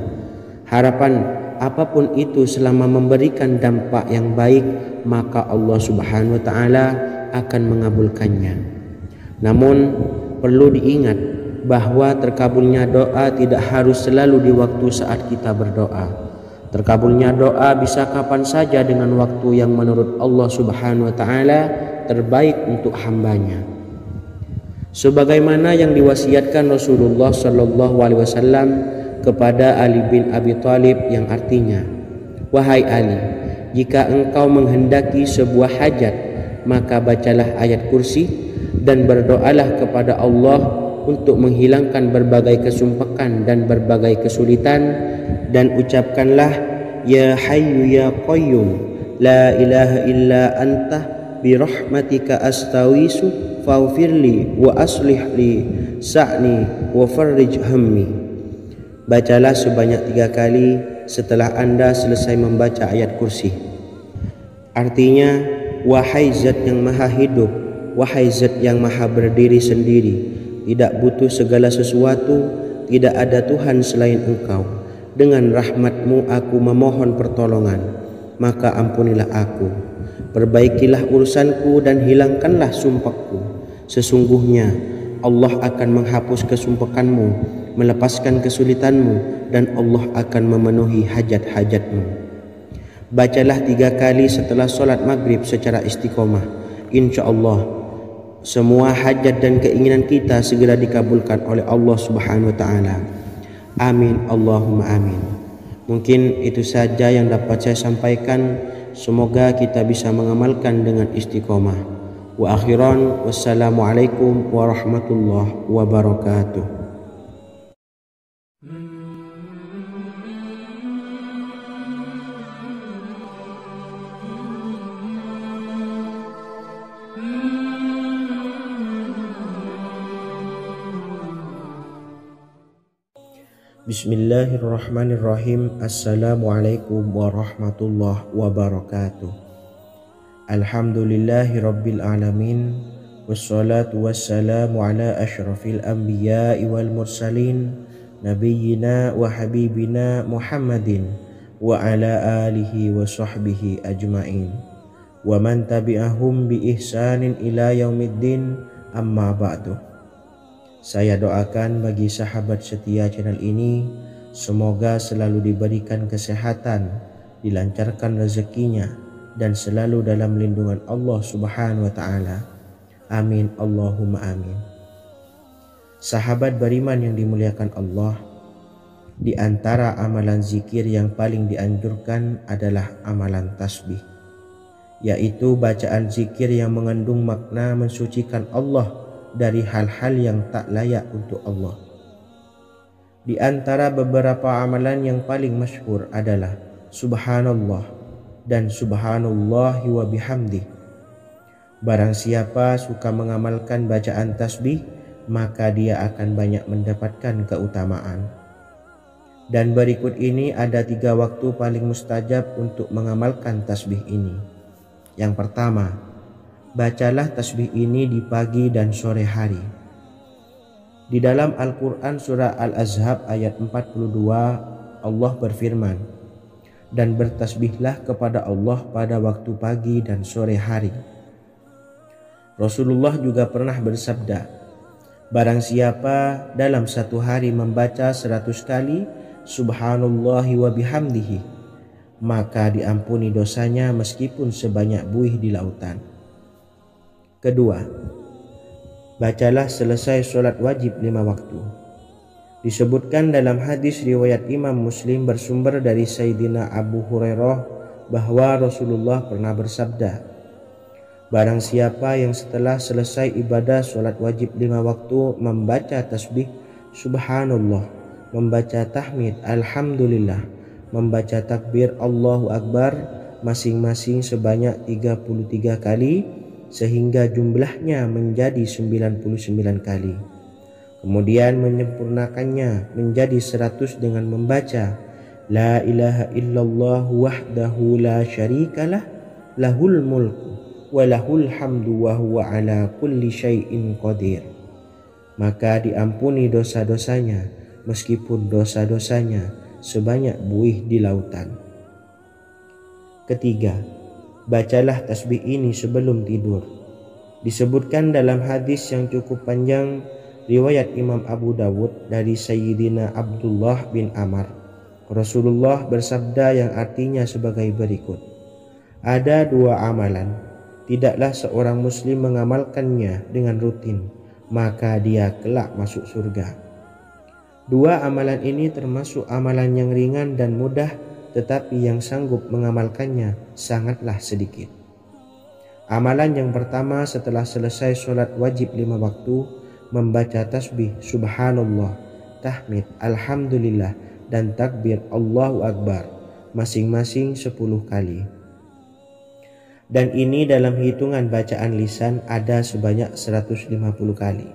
Harapan apapun itu selama memberikan dampak yang baik, maka Allah Subhanahu wa Ta'ala akan mengabulkannya. Namun perlu diingat bahwa terkabulnya doa tidak harus selalu di waktu saat kita berdoa. Terkabulnya doa bisa kapan saja dengan waktu yang menurut Allah Subhanahu wa taala terbaik untuk hambanya. Sebagaimana yang diwasiatkan Rasulullah sallallahu alaihi wasallam kepada Ali bin Abi Thalib yang artinya, "Wahai Ali, jika engkau menghendaki sebuah hajat, maka bacalah ayat kursi dan berdoalah kepada Allah untuk menghilangkan berbagai kesumpakan dan berbagai kesulitan, dan ucapkanlah, Ya Hayyu Ya Qayyum, La ilaha illa anta birahmatika astawisu faghfirli wa aslih li sa'ni wa farrij hammi." Bacalah sebanyak 3 kali setelah Anda selesai membaca ayat kursi. Artinya, wahai zat yang maha hidup, wahai zat yang maha berdiri sendiri, tidak butuh segala sesuatu, tidak ada Tuhan selain Engkau. Dengan rahmat-Mu aku memohon pertolongan, maka ampunilah aku. Perbaikilah urusanku dan hilangkanlah sumpahku. Sesungguhnya Allah akan menghapus kesumpahanmu, melepaskan kesulitanmu, dan Allah akan memenuhi hajat-hajatmu. Bacalah 3 kali setelah solat maghrib secara istiqomah. Insya Allah semua hajat dan keinginan kita segera dikabulkan oleh Allah Subhanahu wa taala. Amin Allahumma amin. Mungkin itu saja yang dapat saya sampaikan. Semoga kita bisa mengamalkan dengan istiqomah. Wa akhiran, wassalamualaikum warahmatullahi wabarakatuh. Bismillahirrahmanirrahim. Assalamualaikum warahmatullahi wabarakatuh. Alhamdulillahi rabbil alamin, wassalatu wassalamu ala asyrafil anbiya'i wal mursalin, nabiyyina wa habibina Muhammadin wa ala alihi wa sahbihi ajma'in, wa man tabi'ahum bi ihsanin ila yaumiddin, amma ba'du. Saya doakan bagi sahabat setia channel ini, semoga selalu diberikan kesehatan, dilancarkan rezekinya, dan selalu dalam lindungan Allah Subhanahu wa taala. Amin Allahumma amin. Sahabat beriman yang dimuliakan Allah, di antara amalan zikir yang paling dianjurkan adalah amalan tasbih, yaitu bacaan zikir yang mengandung makna mensucikan Allah dari hal-hal yang tak layak untuk Allah. Di antara beberapa amalan yang paling masyhur adalah Subhanallah dan Subhanallahi wa bihamdih. Barang siapa suka mengamalkan bacaan tasbih, maka dia akan banyak mendapatkan keutamaan. Dan berikut ini ada 3 waktu paling mustajab untuk mengamalkan tasbih ini. Yang pertama, bacalah tasbih ini di pagi dan sore hari. Di dalam Al-Quran surah Al-Ahzab ayat 42, Allah berfirman, "Dan bertasbihlah kepada Allah pada waktu pagi dan sore hari." Rasulullah juga pernah bersabda, barang siapa dalam satu hari membaca 100 kali Subhanallahi wa bihamdihi, maka diampuni dosanya meskipun sebanyak buih di lautan. Kedua, bacalah selesai sholat wajib 5 waktu. Disebutkan dalam hadis riwayat Imam Muslim bersumber dari Sayyidina Abu Hurairah bahwa Rasulullah pernah bersabda, barang siapa yang setelah selesai ibadah sholat wajib 5 waktu membaca tasbih Subhanallah, membaca tahmid Alhamdulillah, membaca takbir Allahu Akbar masing-masing sebanyak 33 kali, sehingga jumlahnya menjadi 99 kali. Kemudian menyempurnakannya menjadi 100 dengan membaca La ilaha illallah wahdahu la syarikalah, lahul mulku wa lahul hamdu wa huwa ala kulli syai'in qadir. Maka diampuni dosa-dosanya meskipun dosa-dosanya sebanyak buih di lautan. Ketiga, bacalah tasbih ini sebelum tidur. Disebutkan dalam hadis yang cukup panjang riwayat Imam Abu Dawud dari Sayyidina Abdullah bin Amr Rasulullah bersabda yang artinya sebagai berikut. Ada dua amalan, tidaklah seorang muslim mengamalkannya dengan rutin, maka dia kelak masuk surga. Dua amalan ini termasuk amalan yang ringan dan mudah, tetapi yang sanggup mengamalkannya sangatlah sedikit. Amalan yang pertama setelah selesai sholat wajib 5 waktu, membaca tasbih subhanallah, tahmid, alhamdulillah, dan takbir Allahu Akbar masing-masing 10 kali. Dan ini dalam hitungan bacaan lisan ada sebanyak 150 kali,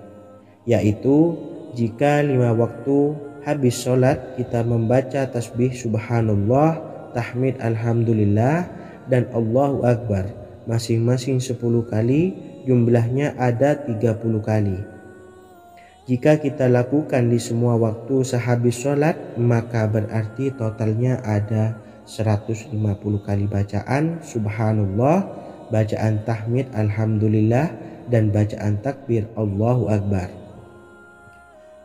yaitu jika 5 waktu habis sholat kita membaca tasbih subhanallah, tahmid, alhamdulillah, dan Allahu Akbar masing-masing 10 kali, jumlahnya ada 30 kali. Jika kita lakukan di semua waktu sehabis sholat, maka berarti totalnya ada 150 kali bacaan subhanallah, bacaan tahmid alhamdulillah, dan bacaan takbir Allahu Akbar.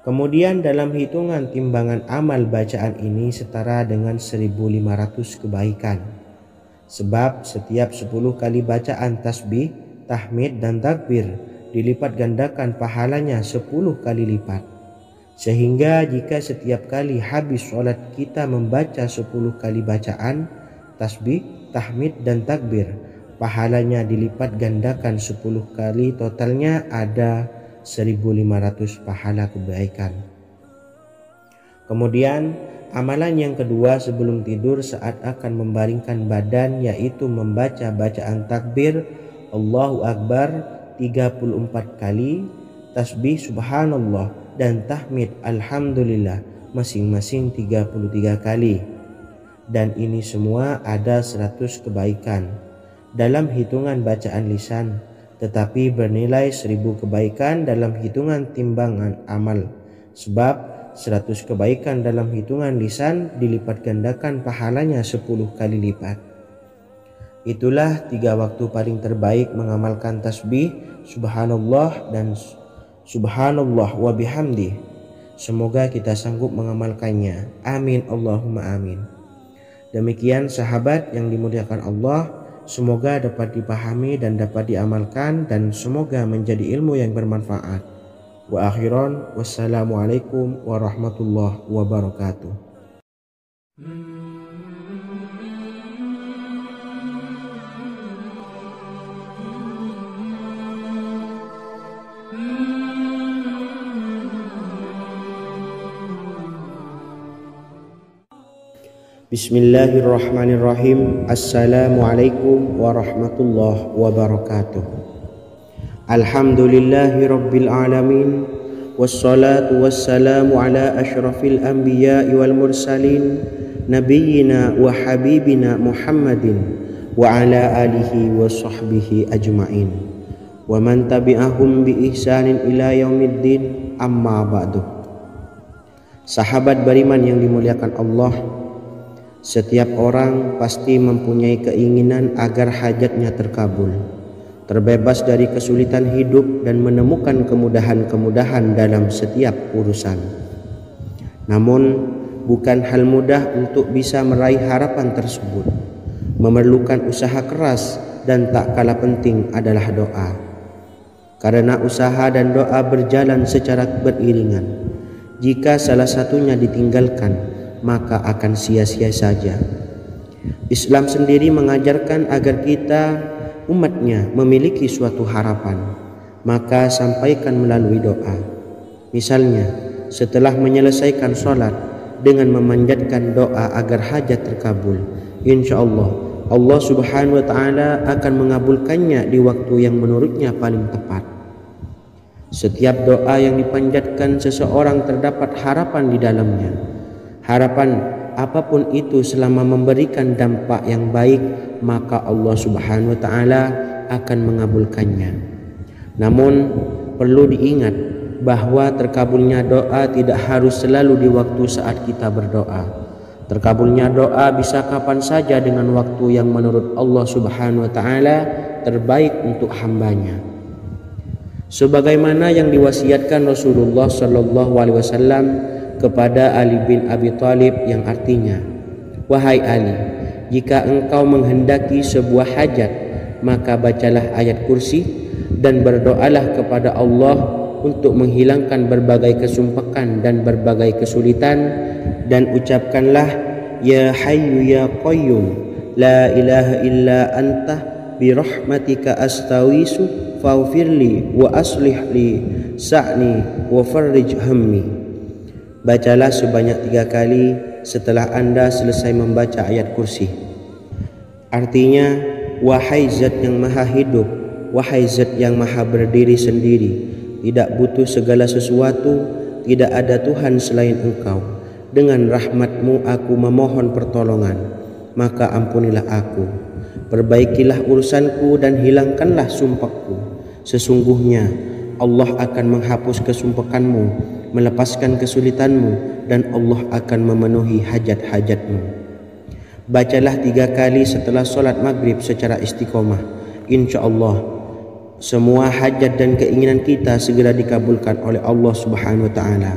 Kemudian dalam hitungan timbangan amal bacaan ini setara dengan 1500 kebaikan. Sebab setiap 10 kali bacaan tasbih, tahmid, dan takbir dilipat gandakan pahalanya 10 kali lipat. Sehingga jika setiap kali habis sholat kita membaca 10 kali bacaan tasbih, tahmid, dan takbir, pahalanya dilipat gandakan 10 kali, totalnya ada 1500 pahala kebaikan. Kemudian amalan yang kedua sebelum tidur saat akan membaringkan badan, yaitu membaca bacaan takbir Allahu Akbar 34 kali, tasbih subhanallah, dan tahmid alhamdulillah masing-masing 33 kali. Dan ini semua ada 100 kebaikan dalam hitungan bacaan lisan, tetapi bernilai 1000 kebaikan dalam hitungan timbangan amal. Sebab 100 kebaikan dalam hitungan lisan dilipat gandakan pahalanya 10 kali lipat. Itulah 3 waktu paling terbaik mengamalkan tasbih subhanallah dan subhanallah wa bihamdi. Semoga kita sanggup mengamalkannya. Amin Allahumma amin. Demikian sahabat yang dimuliakan Allah, semoga dapat dipahami dan dapat diamalkan, dan semoga menjadi ilmu yang bermanfaat. Wa akhiran, wassalamualaikum warahmatullahi wabarakatuh. Bismillahirrahmanirrahim. Assalamualaikum warahmatullahi wabarakatuh. Alhamdulillahi rabbil alamin, wassalatu wassalamu ala ashrafil anbiya'i wal mursalin, nabiyyina wa habibina Muhammadin wa ala alihi wa sahbihi ajma'in, wa man tabi'ahum bi ihsanin ila yaumiddin, amma ba'du. Sahabat beriman yang dimuliakan Allah, setiap orang pasti mempunyai keinginan agar hajatnya terkabul, terbebas dari kesulitan hidup, dan menemukan kemudahan-kemudahan dalam setiap urusan. Namun, bukan hal mudah untuk bisa meraih harapan tersebut. Memerlukan usaha keras, dan tak kalah penting adalah doa. Karena usaha dan doa berjalan secara beriringan. Jika salah satunya ditinggalkan, maka akan sia-sia saja. Islam sendiri mengajarkan agar kita umatnya memiliki suatu harapan, maka sampaikan melalui doa. Misalnya, setelah menyelesaikan sholat dengan memanjatkan doa agar hajat terkabul, insya Allah Allah subhanahu wa ta'ala akan mengabulkannya di waktu yang menurutnya paling tepat. Setiap doa yang dipanjatkan seseorang terdapat harapan di dalamnya. Harapan apapun itu selama memberikan dampak yang baik, maka Allah subhanahu wa ta'ala akan mengabulkannya. Namun perlu diingat bahwa terkabulnya doa tidak harus selalu di waktu saat kita berdoa. Terkabulnya doa bisa kapan saja dengan waktu yang menurut Allah subhanahu wa ta'ala terbaik untuk hambanya. Sebagaimana yang diwasiatkan Rasulullah sallallahu alaihi wasallam, kepada Ali bin Abi Thalib yang artinya, "Wahai Ali, jika engkau menghendaki sebuah hajat, maka bacalah ayat kursi dan berdoalah kepada Allah untuk menghilangkan berbagai kesumpakan dan berbagai kesulitan, dan ucapkanlah, Ya Hayyu Ya Qayyum, La ilaha illa anta birahmatika astawisu faghfirli wa aslih li sa'ni wa farrij hammi." Bacalah sebanyak 3 kali setelah Anda selesai membaca ayat kursi. Artinya, wahai Zat yang maha hidup, wahai Zat yang maha berdiri sendiri, tidak butuh segala sesuatu, tidak ada Tuhan selain Engkau. Dengan rahmat-Mu aku memohon pertolongan, maka ampunilah aku. Perbaikilah urusanku dan hilangkanlah sumpahku. Sesungguhnya Allah akan menghapus kesumpakanmu, melepaskan kesulitanmu, dan Allah akan memenuhi hajat-hajatmu. Bacalah 3 kali setelah solat maghrib secara istiqomah. Insya Allah semua hajat dan keinginan kita segera dikabulkan oleh Allah Subhanahu wa Ta'ala.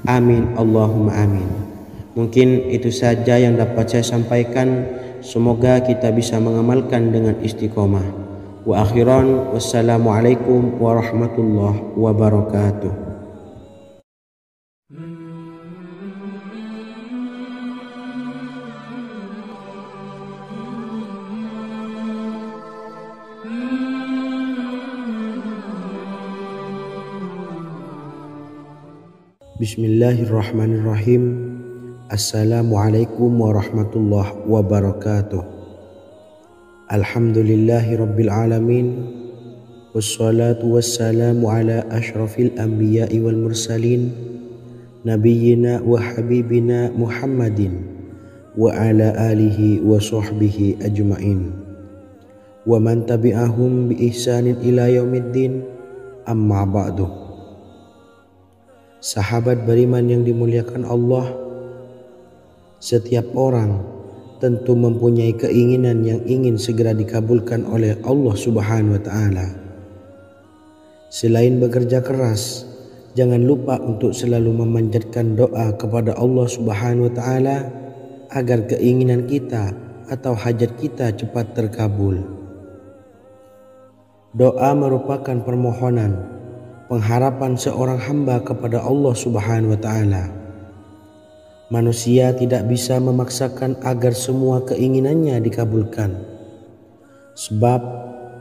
Amin Allahumma amin. Mungkin itu saja yang dapat saya sampaikan. Semoga kita bisa mengamalkan dengan istiqomah. Wa akhiran, wassalamualaikum warahmatullahi wabarakatuh. Bismillahirrahmanirrahim. Assalamualaikum warahmatullahi wabarakatuh. Alhamdulillahi rabbil alamin. Wassalatu wassalamu ala ashrafil anbiya'i wal mursalin, nabiyyina wa habibina Muhammadin wa ala alihi wa sahbihi ajma'in wa man tabi'ahum bi ihsanin ila yaumiddin, amma ba'du. Sahabat beriman yang dimuliakan Allah, setiap orang tentu mempunyai keinginan yang ingin segera dikabulkan oleh Allah Subhanahu wa Ta'ala. Selain bekerja keras, jangan lupa untuk selalu memanjatkan doa kepada Allah Subhanahu wa Ta'ala agar keinginan kita atau hajat kita cepat terkabul. Doa merupakan permohonan, pengharapan seorang hamba kepada Allah Subhanahu wa Ta'ala. Manusia tidak bisa memaksakan agar semua keinginannya dikabulkan, sebab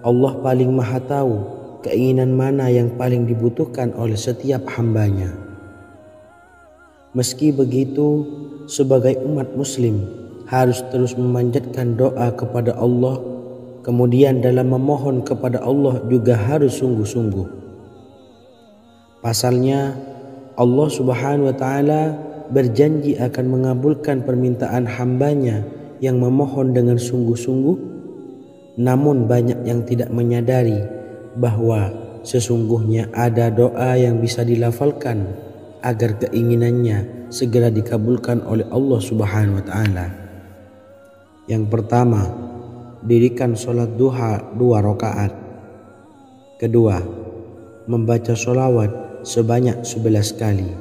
Allah paling maha tahu keinginan mana yang paling dibutuhkan oleh setiap hambanya. Meski begitu, sebagai umat muslim harus terus memanjatkan doa kepada Allah, kemudian dalam memohon kepada Allah juga harus sungguh-sungguh. Pasalnya, Allah Subhanahu wa Ta'ala berjanji akan mengabulkan permintaan hambanya yang memohon dengan sungguh-sungguh. Namun banyak yang tidak menyadari bahwa sesungguhnya ada doa yang bisa dilafalkan agar keinginannya segera dikabulkan oleh Allah Subhanahu wa Ta'ala. Yang pertama, dirikan sholat duha 2 rakaat. Kedua, membaca sholawat sebanyak 11 kali.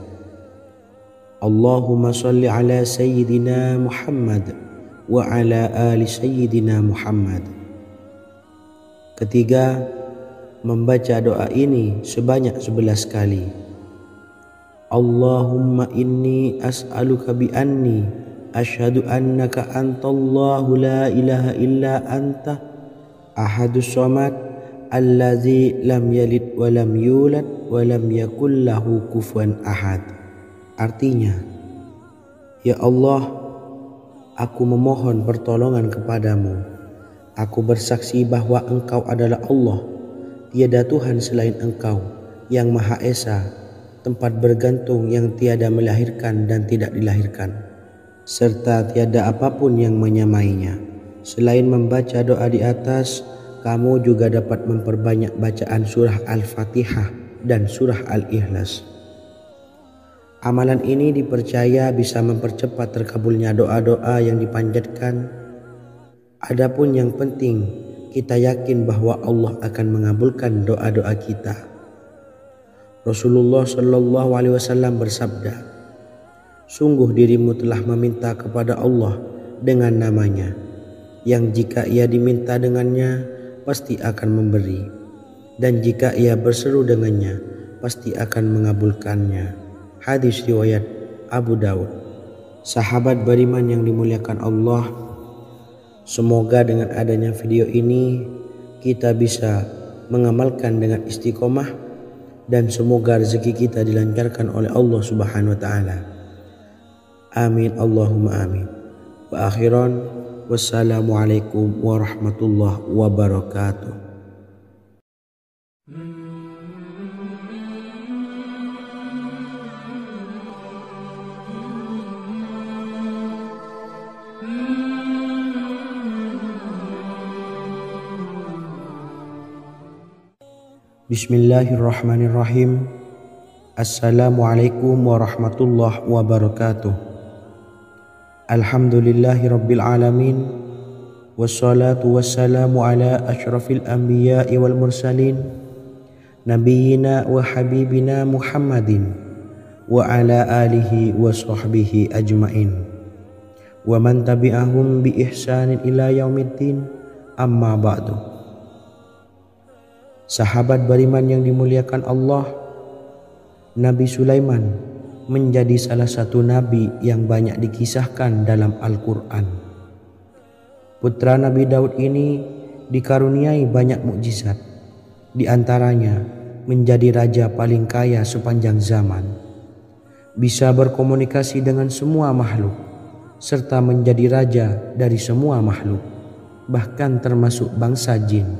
Allahumma salli ala Sayyidina Muhammad wa ala ali Sayyidina Muhammad. Ketiga, membaca doa ini sebanyak 11 kali. Allahumma inni as'aluka bi anni asyhadu annaka antallahu la ilaha illa anta ahadus samad allazi lam yalid wa lam yulad wa lam yakul lahu kufuwan ahad. Artinya, ya Allah, aku memohon pertolongan kepadamu. Aku bersaksi bahwa Engkau adalah Allah, tiada Tuhan selain Engkau, yang Maha Esa, tempat bergantung yang tiada melahirkan dan tidak dilahirkan, serta tiada apapun yang menyamainya. Selain membaca doa di atas, kamu juga dapat memperbanyak bacaan surah Al-Fatihah dan surah Al-Ikhlas. Amalan ini dipercaya bisa mempercepat terkabulnya doa-doa yang dipanjatkan. Adapun yang penting, kita yakin bahwa Allah akan mengabulkan doa-doa kita. Rasulullah Shallallahu Alaihi Wasallam bersabda, Sungguh dirimu telah meminta kepada Allah dengan namanya, yang jika ia diminta dengannya pasti akan memberi, dan jika ia berseru dengannya pasti akan mengabulkannya. Hadis riwayat Abu Daud. Sahabat beriman yang dimuliakan Allah, semoga dengan adanya video ini kita bisa mengamalkan dengan istiqomah, dan semoga rezeki kita dilancarkan oleh Allah Subhanahu wa taala. Amin Allahumma amin. Wa akhiran, wassalamualaikum warahmatullahi wabarakatuh. Bismillahirrahmanirrahim. Assalamualaikum warahmatullahi wabarakatuh. Alhamdulillahi rabbil alamin, wassalatu wassalamu ala ashrafil anbiya'i wal mursalin, nabiyyina wa habibina Muhammadin wa ala alihi wa sahbihi ajmain, wa man tabi'ahum bi ihsanin ila yaumiddin, amma ba'du. Sahabat beriman yang dimuliakan Allah, Nabi Sulaiman menjadi salah satu nabi yang banyak dikisahkan dalam Al-Quran. Putra Nabi Daud ini dikaruniai banyak mukjizat, di antaranya menjadi raja paling kaya sepanjang zaman, bisa berkomunikasi dengan semua makhluk, serta menjadi raja dari semua makhluk, bahkan termasuk bangsa jin.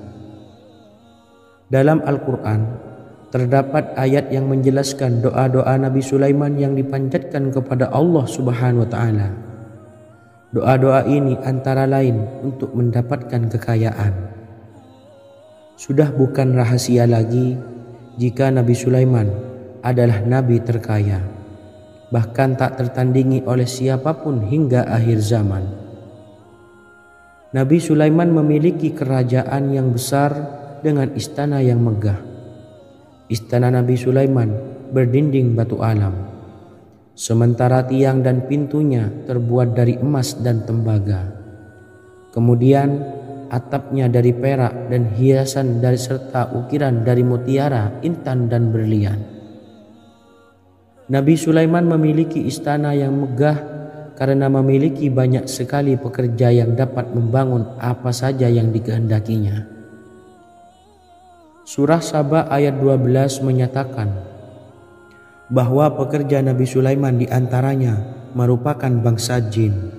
Dalam Al-Quran terdapat ayat yang menjelaskan doa-doa Nabi Sulaiman yang dipanjatkan kepada Allah Subhanahu wa taala. Doa-doa ini antara lain untuk mendapatkan kekayaan. Sudah bukan rahasia lagi jika Nabi Sulaiman adalah nabi terkaya, bahkan tak tertandingi oleh siapapun hingga akhir zaman. Nabi Sulaiman memiliki kerajaan yang besar dengan istana yang megah. Istana Nabi Sulaiman berdinding batu alam, sementara tiang dan pintunya terbuat dari emas dan tembaga. Kemudian atapnya dari perak dan hiasan dari serta ukiran dari mutiara, intan dan berlian. Nabi Sulaiman memiliki istana yang megah karena memiliki banyak sekali pekerja yang dapat membangun apa saja yang dikehendakinya. Surah Saba ayat 12 menyatakan bahwa pekerja Nabi Sulaiman diantaranya merupakan bangsa jin.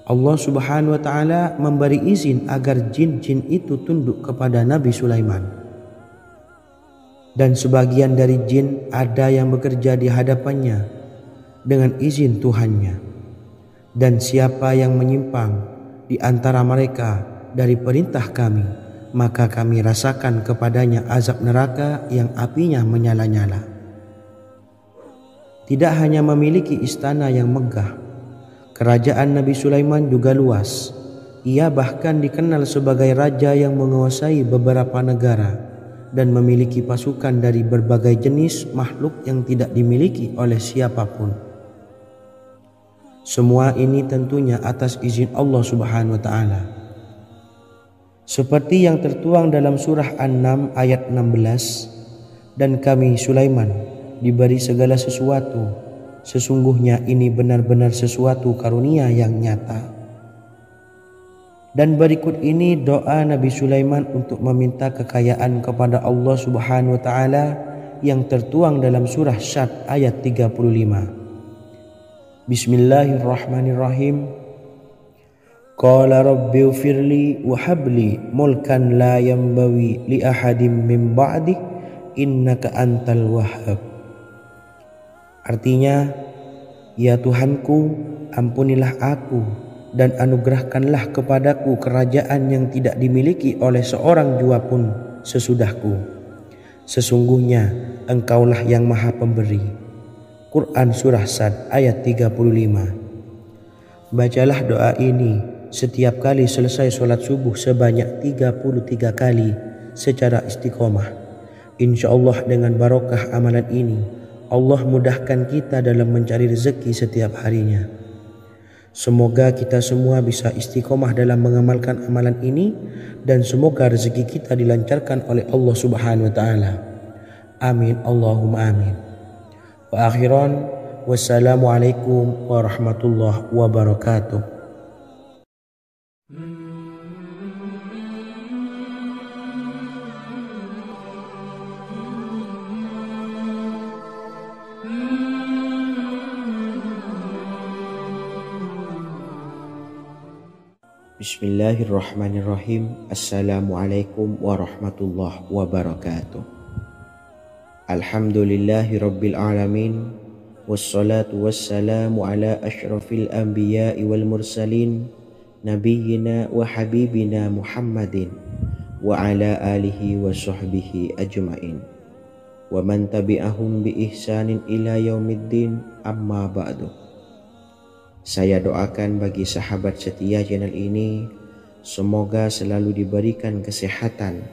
Allah Subhanahu wa taala memberi izin agar jin-jin itu tunduk kepada Nabi Sulaiman. Dan sebagian dari jin ada yang bekerja di hadapannya dengan izin Tuhannya. Dan siapa yang menyimpang di antara mereka dari perintah kami, maka kami rasakan kepadanya azab neraka yang apinya menyala-nyala. Tidak hanya memiliki istana yang megah, kerajaan Nabi Sulaiman juga luas. Ia bahkan dikenal sebagai raja yang menguasai beberapa negara dan memiliki pasukan dari berbagai jenis makhluk yang tidak dimiliki oleh siapapun. Semua ini tentunya atas izin Allah Subhanahu wa taala. Seperti yang tertuang dalam surah An-Naml ayat 16, dan kami Sulaiman diberi segala sesuatu, sesungguhnya ini benar-benar sesuatu karunia yang nyata. Dan berikut ini doa Nabi Sulaiman untuk meminta kekayaan kepada Allah Subhanahu wa taala yang tertuang dalam surah Syad ayat 35. Bismillahirrahmanirrahim. Qala rabbi ufirli wa habli mulkan la yanbawi li ahadim min ba'di innaka antal wahhab. Artinya, ya Tuhanku, ampunilah aku dan anugerahkanlah kepadaku kerajaan yang tidak dimiliki oleh seorang jua pun sesudahku. Sesungguhnya Engkaulah yang Maha Pemberi. Quran Surah Sad ayat 35. Bacalah doa ini setiap kali selesai sholat subuh sebanyak 33 kali secara istiqomah. Insya Allah dengan barokah amalan ini, Allah mudahkan kita dalam mencari rezeki setiap harinya. Semoga kita semua bisa istiqomah dalam mengamalkan amalan ini, dan semoga rezeki kita dilancarkan oleh Allah Subhanahu wa taala. Amin Allahumma amin. Wa akhiran, wassalamualaikum warahmatullahi wabarakatuh. Bismillahirrahmanirrahim. Assalamualaikum warahmatullahi wabarakatuh. Alhamdulillahi rabbil alamin. Wassalatu wassalamu ala ashrafil anbiya'i wal mursalin, nabiyyina wa habibina Muhammadin wa ala alihi wa sahbihi ajma'in, wa man tabi'ahum bi ihsanin ila yaumiddin, amma ba'du. Saya doakan bagi sahabat setia channel ini, semoga selalu diberikan kesehatan,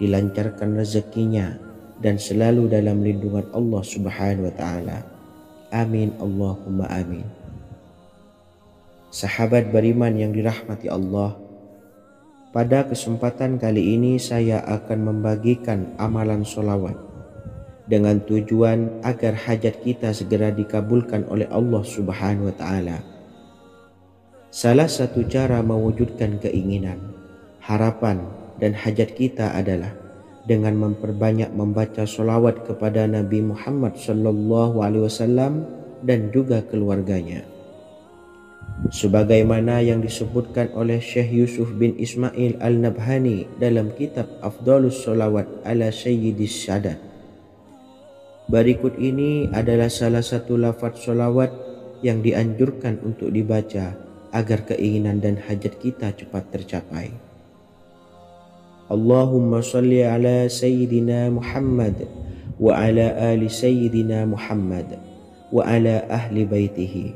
dilancarkan rezekinya, dan selalu dalam lindungan Allah Subhanahu wa taala. Amin Allahumma amin. Sahabat beriman yang dirahmati Allah, pada kesempatan kali ini saya akan membagikan amalan sholawat dengan tujuan agar hajat kita segera dikabulkan oleh Allah Subhanahu wa taala. Salah satu cara mewujudkan keinginan, harapan, dan hajat kita adalah dengan memperbanyak membaca sholawat kepada Nabi Muhammad SAW dan juga keluarganya. Sebagaimana yang disebutkan oleh Syekh Yusuf bin Ismail Al-Nabhani dalam kitab Afdhalus Sholawat ala Sayyidis Sadat. Berikut ini adalah salah satu lafaz sholawat yang dianjurkan untuk dibaca agar keinginan dan hajat kita cepat tercapai. Allahumma salli ala Sayyidina Muhammad wa ala ali Sayyidina Muhammad wa ala ahli baitihi.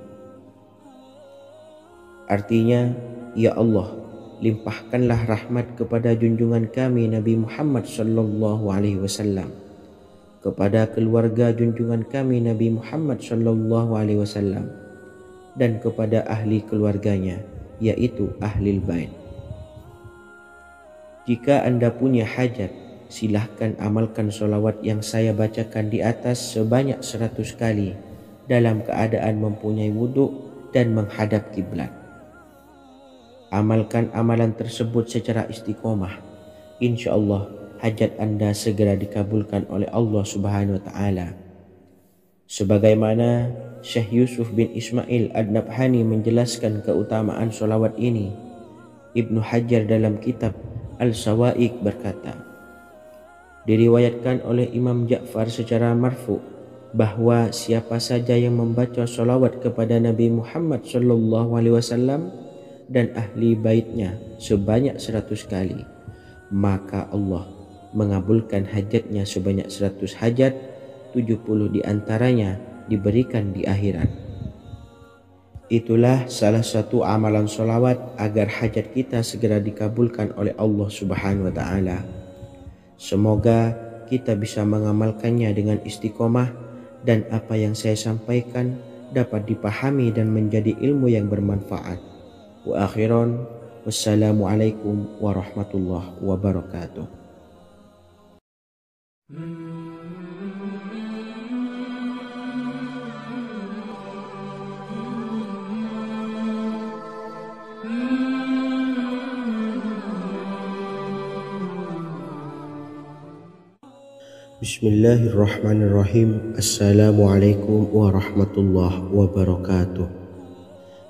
Artinya, ya Allah, limpahkanlah rahmat kepada junjungan kami Nabi Muhammad sallallahu alaihi wasallam, kepada keluarga junjungan kami Nabi Muhammad sallallahu alaihi wasallam, dan kepada ahli keluarganya, yaitu ahlil bait. Jika Anda punya hajat, silahkan amalkan sholawat yang saya bacakan di atas sebanyak 100 kali dalam keadaan mempunyai wudhu dan menghadap kiblat. Amalkan amalan tersebut secara istiqomah. Insya Allah hajat Anda segera dikabulkan oleh Allah Subhanahu wa taala. Sebagaimana Syekh Yusuf bin Ismail Ad-Nabhani menjelaskan keutamaan sholawat ini, Ibnu Hajar dalam kitab Al-Sawa'iq berkata, diriwayatkan oleh Imam Ja'far secara marfu bahwa siapa saja yang membaca sholawat kepada Nabi Muhammad SAW dan ahli baitnya sebanyak 100 kali, maka Allah mengabulkan hajatnya sebanyak 100 hajat, 70 diantaranya diberikan di akhirat. Itulah salah satu amalan sholawat agar hajat kita segera dikabulkan oleh Allah Subhanahu wa taala. Semoga kita bisa mengamalkannya dengan istiqomah, dan apa yang saya sampaikan dapat dipahami dan menjadi ilmu yang bermanfaat. Wa akhiran, wassalamualaikum warahmatullahi wabarakatuh. Bismillahirrahmanirrahim. Assalamualaikum warahmatullahi wabarakatuh.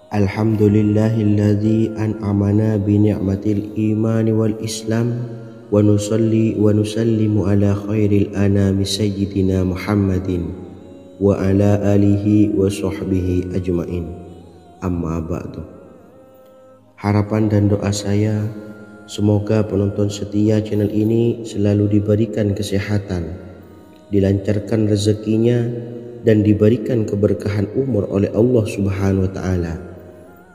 Alhamdulillahilladzi an'amana bi ni'matil imani wal islam, wa nusalli wa nusallimu ala khairil anami sayyidina Muhammadin wa ala alihi wa sahbihi ajmain, amma ba'du. Harapan dan doa saya, semoga penonton setia channel ini selalu diberikan kesehatan, dilancarkan rezekinya, dan diberikan keberkahan umur oleh Allah Subhanahu wa taala.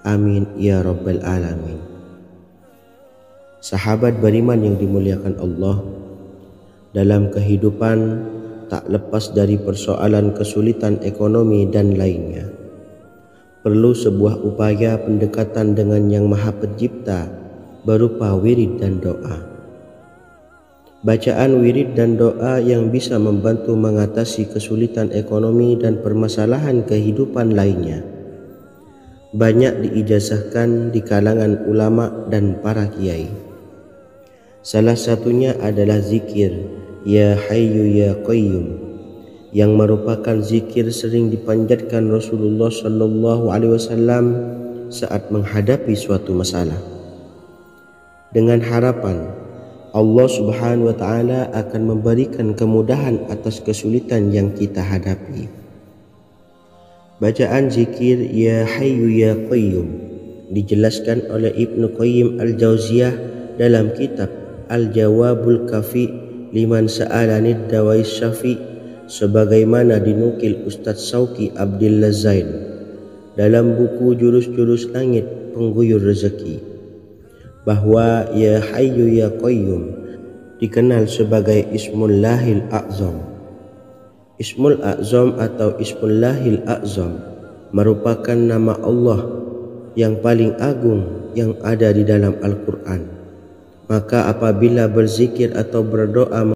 Amin ya rabbal alamin. Sahabat beriman yang dimuliakan Allah, dalam kehidupan tak lepas dari persoalan kesulitan ekonomi dan lainnya. Perlu sebuah upaya pendekatan dengan Yang Maha Pencipta berupa wirid dan doa. Bacaan wirid dan doa yang bisa membantu mengatasi kesulitan ekonomi dan permasalahan kehidupan lainnya banyak diijazahkan di kalangan ulama dan para kiai. Salah satunya adalah zikir Ya Hayyu Ya Qayyum, yang merupakan zikir sering dipanjatkan Rasulullah SAW saat menghadapi suatu masalah, dengan harapan Allah Subhanahu wa Ta'ala akan memberikan kemudahan atas kesulitan yang kita hadapi. Bacaan zikir Ya Hayyu Ya Qayyum dijelaskan oleh Ibnu Qayyim Al-Jauziyah dalam kitab Al-Jawabul Kafi liman sa'alanid dawais syafi, sebagaimana dinukil Ustadz Sauki Abdillah Zain dalam buku Jurus-Jurus Langit Pengguyur Rezeki, bahwa Ya Hayyu Ya Qayyum dikenal sebagai Ismullahil A'zam. Ismul A'zam atau Ismullahil A'zam merupakan nama Allah yang paling agung yang ada di dalam Al-Quran. Maka apabila berzikir atau berdoa